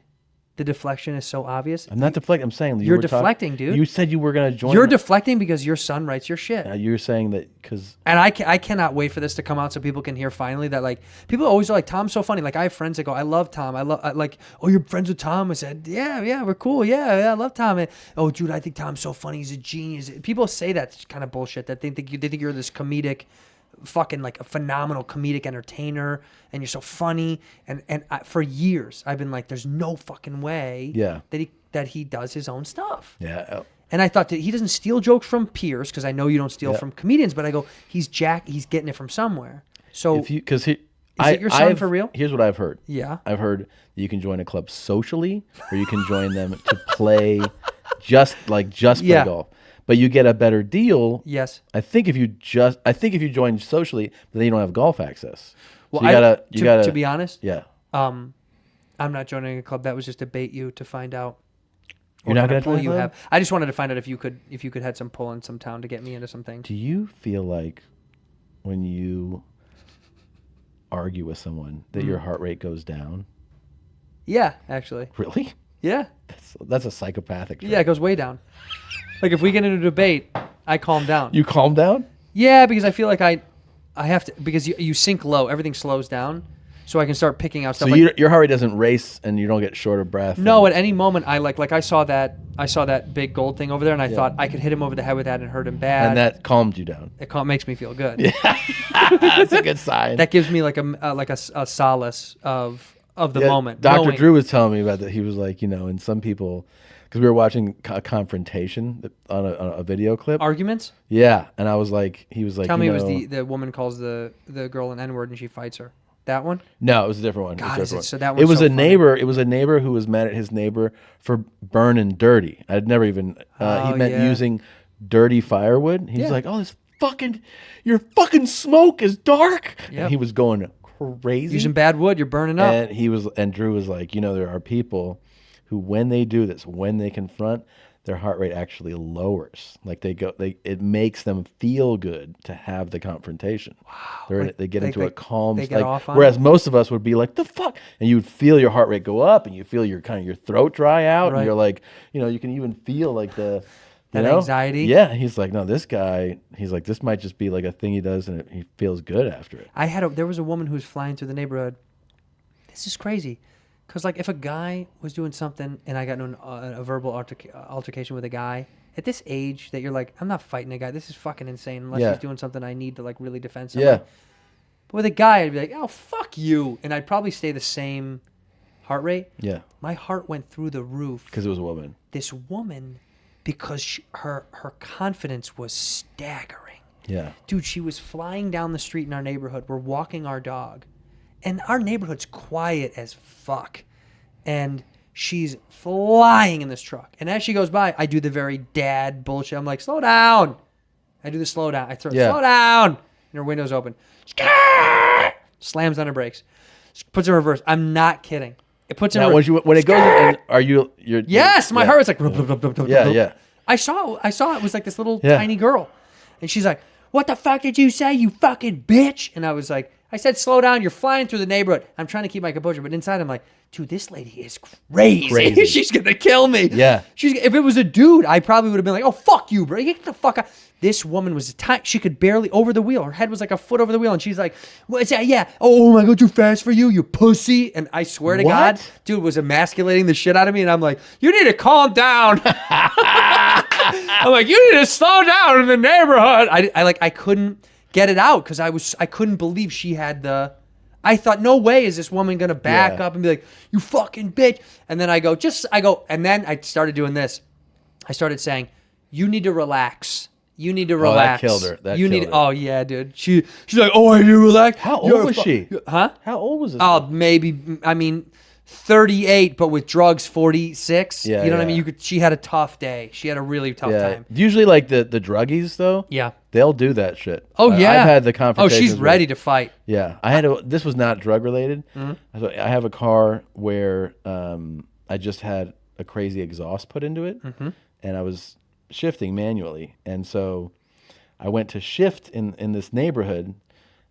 the deflection is so obvious. I'm not deflecting. I'm saying You're deflecting, dude. You said you were gonna join. You're deflecting because your son writes your shit. You're saying that because. And I cannot wait for this to come out so people can hear finally that, like, people always are like, Tom's so funny. Like, I have friends that go, I love Tom. Oh, you're friends with Tom? I said, yeah, we're cool. Yeah, I love Tom. And, oh, dude, I think Tom's so funny. He's a genius. People say that kind of bullshit, that they think you're this comedic, fucking like a phenomenal comedic entertainer and you're so funny. And for years, I've been like, there's no fucking way that he does his own stuff. Yeah. And I thought that he doesn't steal jokes from peers, because I know you don't steal from comedians, but I go, he's getting it from somewhere. So is it your son for real? Here's what I've heard. Yeah. I've heard that you can join a club socially, or you can join them to play just play golf. But you get a better deal. Yes. I think if you join socially, then you don't have golf access. Well, So you gotta to be honest, yeah. I'm not joining a club. That was just to bait you to find out. You're not gonna pull join a you club? have. I just wanted to find out if you could had some pull in some town to get me into some things. Do you feel like when you argue with someone that your heart rate goes down? Yeah, actually. Really? Yeah. That's a psychopathic trait. Yeah, it goes way down. Like if we get into a debate, I calm down. You calm down? Yeah, because I feel like I have to, because you sink low, everything slows down, so I can start picking out stuff. So your heart rate doesn't race and you don't get short of breath? No, at any moment I like I saw that big gold thing over there, and I thought I could hit him over the head with that and hurt him bad. And that calmed you down. It makes me feel good. Yeah. That's a good sign. That gives me like a solace of the moment. Dr. knowing- Drew was telling me about that. He was like, and some people, because we were watching a confrontation on a video clip. Arguments? Yeah, and he was like, Tell me it was the woman calls the girl an N-word and she fights her. That one? No, it was a different one. God, it was a different so that one. It one's was so a funny. neighbor. It was a neighbor who was mad at his neighbor for burning dirty. I'd never even. He meant using dirty firewood. He was like, "Oh, your fucking smoke is dark." Yep. And he was going crazy. Using bad wood, you're burning up. And Drew was like, there are people who, when they do this, when they confront, their heart rate actually lowers. Like it makes them feel good to have the confrontation. Wow. They get into a calm they get off on whereas it? most of us would be like, the fuck? And you would feel your heart rate go up and you feel your throat dry out. Right. And you're like, you can even feel like that anxiety. Yeah. He's like, no, this guy, he's like, this might just be like a thing he does and he feels good after it. There was a woman who was flying through the neighborhood. This is crazy. Because, like, if a guy was doing something and I got into a verbal altercation with a guy, at this age that you're like, I'm not fighting a guy. This is fucking insane unless he's doing something I need to, like, really defend someone. Yeah. But with a guy, I'd be like, oh, fuck you. And I'd probably stay the same heart rate. Yeah. My heart went through the roof. Because it was a woman. This woman, because her confidence was staggering. Yeah. Dude, she was flying down the street in our neighborhood. We're walking our dog. And our neighborhood's quiet as fuck. And she's flying in this truck. And as she goes by, I do the very dad bullshit. I'm like, slow down. I do the slow down. I throw slow down. And her window's open. Slams on her brakes. Puts it in reverse. I'm not kidding. It puts it in reverse. When it goes in, are you're yes, my heart was like yeah. I saw it was like this little tiny girl. And she's like, what the fuck did you say, you fucking bitch? And I was like, I said, slow down. You're flying through the neighborhood. I'm trying to keep my composure. But inside, I'm like, dude, this lady is crazy. She's going to kill me. Yeah. If it was a dude, I probably would have been like, oh, fuck you, bro. Get the fuck out. This woman was tight. She could barely over the wheel. Her head was like a foot over the wheel. And she's like, what's that? Yeah. Oh, am I going too fast for you, you pussy? And I swear to God, dude was emasculating the shit out of me. And I'm like, you need to calm down. I'm like, you need to slow down in the neighborhood. I couldn't get it out because I couldn't believe she had I thought, no way is this woman gonna back up and be like, you fucking bitch. And then I go, and then I started doing this. I started saying, you need to relax. You need to relax. That killed her. Oh yeah, dude. She's like, oh, I need to relax. How old was she? Huh? How old was this? Oh, maybe. I mean, 38, but with drugs, 46. Yeah, you know what I mean? She had a tough day. She had a really tough time. Usually, like the druggies though. Yeah. They'll do that shit. Oh yeah. I've had the confrontations. Oh, she's ready to fight. Yeah, I had. This was not drug related. Mm-hmm. I have a car where I just had a crazy exhaust put into it, and I was shifting manually, and so I went to shift in this neighborhood.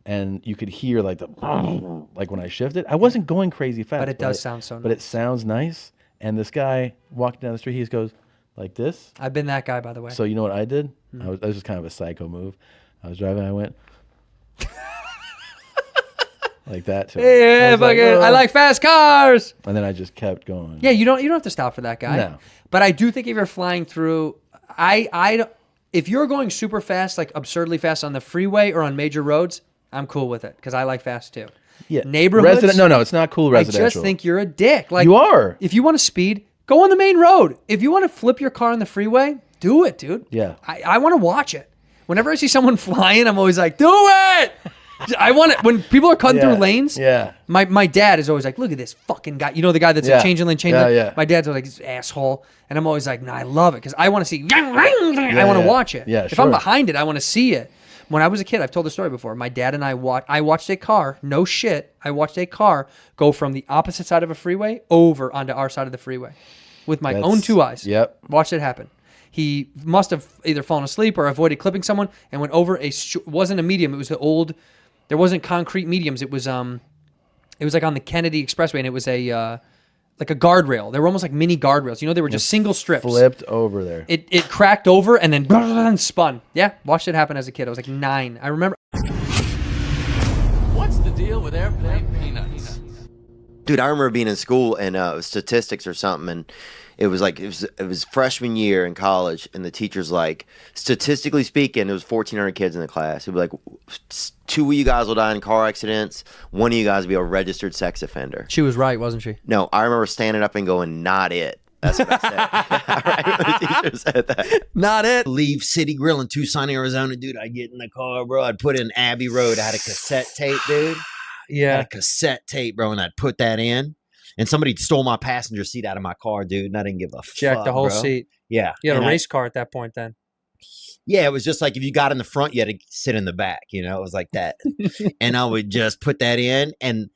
And you could hear like like when I shifted. I wasn't going crazy fast. But it does sound so nice. But it sounds nice. And this guy walking down the street, he just goes like this. I've been that guy, by the way. So you know what I did? I was just kind of a psycho move. I was driving, I went like that to him. Yeah, I like fast cars. And then I just kept going. Yeah, you don't have to stop for that guy. No. But I do think if you're flying through, if you're going super fast, like absurdly fast on the freeway or on major roads, I'm cool with it because I like fast too. Yeah. Neighborhoods. No, it's not cool residential. I just think you're a dick. Like you are. If you want to speed, go on the main road. If you want to flip your car on the freeway, do it, dude. Yeah. I want to watch it. Whenever I see someone flying, I'm always like, do it. I want it when people are cutting through lanes. Yeah. My dad is always like, look at this fucking guy. You know the guy that's like changing lane. Yeah. My dad's always like, this asshole. And I'm always like, nah, I love it because I want to see. I want to watch it. Yeah, if I'm behind it, I want to see it. When I was a kid, I've told the story before. My dad and I watched a car, no shit, I watched a car go from the opposite side of a freeway over onto our side of the freeway with my own two eyes. Yep. Watched it happen. He must have either fallen asleep or avoided clipping someone and went over wasn't a medium, it was the old, there wasn't concrete mediums. It was like on the Kennedy Expressway and it was like a guardrail. They were almost like mini guardrails. You know, they were just single strips. Flipped over there. It cracked over and then spun. Yeah, watched it happen as a kid. I was like 9. I remember. What's the deal with airplane peanuts? Dude, I remember being in school and statistics or something, and it was freshman year in college, and the teacher's like, statistically speaking, there was 1,400 kids in the class. He'd be like, 2 of you guys will die in car accidents. 1 of you guys will be a registered sex offender. She was right, wasn't she? No, I remember standing up and going, not it. That's what I said. Right? The teacher said that. Not it. Leave City Grill in Tucson, Arizona, dude. I'd get in the car, bro. I'd put in Abbey Road. I had a cassette tape, dude. Yeah. I had a cassette tape, bro, and I'd put that in. And somebody stole my passenger seat out of my car, dude, and I didn't give a fuck. Jacked the whole bro. seat. Yeah. You had a race car at that point then. Yeah, it was just like if you got in the front, you had to sit in the back. You know, it was like that. And I would just put that in. And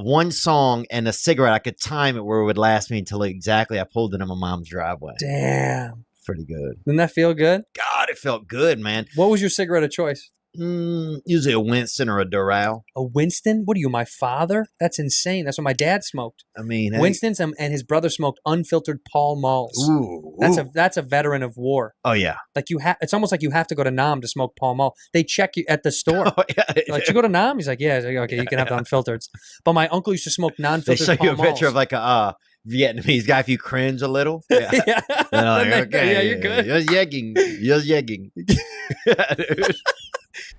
one song and a cigarette. I could time it where it would last me until exactly I pulled it in my mom's driveway. Damn. Pretty good. Didn't that feel good? God, it felt good, man. What was your cigarette of choice? Usually a Winston or a Doral. A Winston? What are you, my father? That's insane. That's what my dad smoked. I mean, Winston's and his brother smoked unfiltered Pall Malls. Ooh, that's a veteran of war. Oh yeah. Like it's almost like you have to go to Nam to smoke Pall Mall. They check you at the store. Oh, yeah, like, you go to Nam? He's like, yeah. He's like, okay, you can have the unfiltered. But my uncle used to smoke They non-filtered show Pall you a picture Malls. of like a Vietnamese guy if you cringe a little. Yeah. Yeah. Then I'm like, okay, Yeah, you're good. Just yegging. Dude.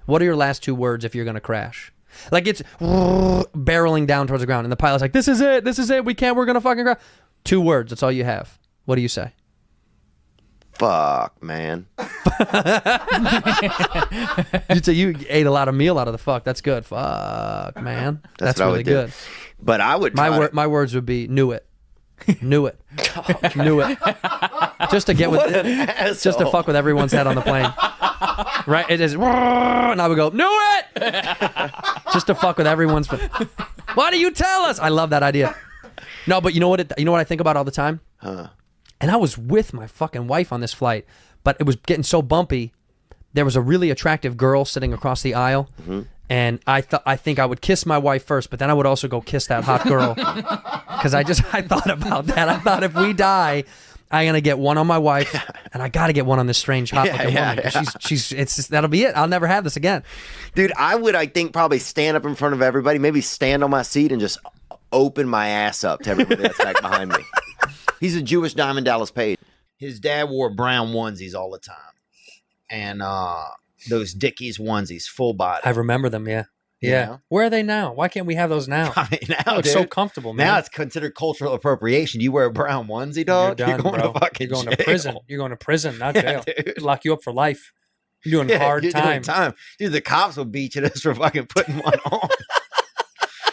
What are your last 2 words if you're going to crash? Like, it's barreling down towards the ground, and the pilot's like, this is it, we're going to fucking crash. 2 words, that's all you have. What do you say? Fuck, man. You'd say you ate a lot of meal out of the fuck. That's good. Fuck, man. That's what I really would do. good. But I would My words would be, knew it. Knew it. Knew it. Just to get with it. Just to fuck with everyone's head on the plane. Right? It is, and I would go, knew it! Just to fuck with everyone's. Why do you tell us? I love that idea. No, but you know what I think about all the time? Huh. And I was with my fucking wife on this flight, but it was getting so bumpy. There was a really attractive girl sitting across the aisle, and I think I would kiss my wife first, but then I would also go kiss that hot girl because I thought about that. I thought if we die, I'm gonna get one on my wife, and I gotta get one on this strange hot looking woman. 'Cause that'll be it. I'll never have this again. Dude, I think probably stand up in front of everybody, maybe stand on my seat and just open my ass up to everybody that's back behind me. He's a Jewish Diamond Dallas Page. His dad wore brown onesies all the time, and those Dickies onesies, full body. I remember them. Yeah. You know? Where are they now? Why can't we have those now? I mean, now, It's dude, so comfortable, man. Now it's considered cultural appropriation. You wear a brown onesie, dog. You're done, going bro. to fucking You're going to jail. prison. You're going to prison, not jail. dude. Lock you up for life. You're doing hard you're time. doing time. Dude, the cops will beat you just for fucking putting one on.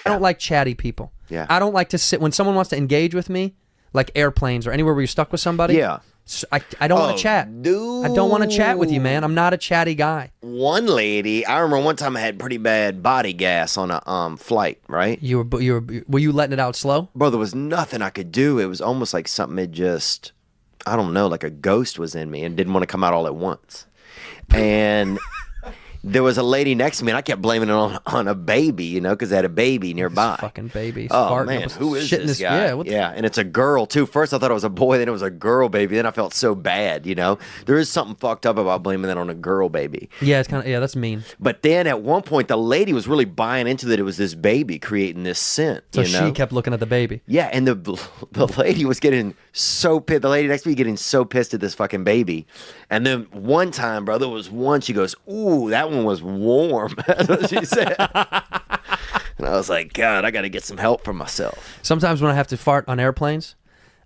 I don't like chatty people. Yeah. I don't like to sit when someone wants to engage with me, like airplanes or anywhere where you're stuck with somebody. Yeah. I don't want to chat. Dude. I don't want to chat with you, man. I'm not a chatty guy. One lady, I remember one time I had pretty bad body gas on a flight, right? Were you letting it out slow? Bro, there was nothing I could do. It was almost like something had just, I don't know, like a ghost was in me and didn't want to come out all at once. And there was a lady next to me, and I kept blaming it on a baby, you know, because I had a baby nearby. Fucking baby. Oh, farting man, up who is shit in this guy? Yeah, and it's a girl, too. First, I thought it was a boy, then it was a girl baby. Then I felt so bad, you know. There is something fucked up about blaming that on a girl baby. yeah, it's kind of that's mean. But then at one point, the lady was really buying into that it was this baby creating this scent, So you know? she kept looking at the baby. Yeah, and the lady was getting so pissed. The lady next to me getting so pissed at this fucking baby. And then one time, bro, there was one, she goes, ooh, that one was warm. That's what she said. And I was like, God, I got to get some help for myself. Sometimes when I have to fart on airplanes,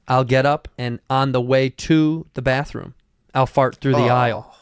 I'll get up and on the way to the bathroom, I'll fart through the aisle.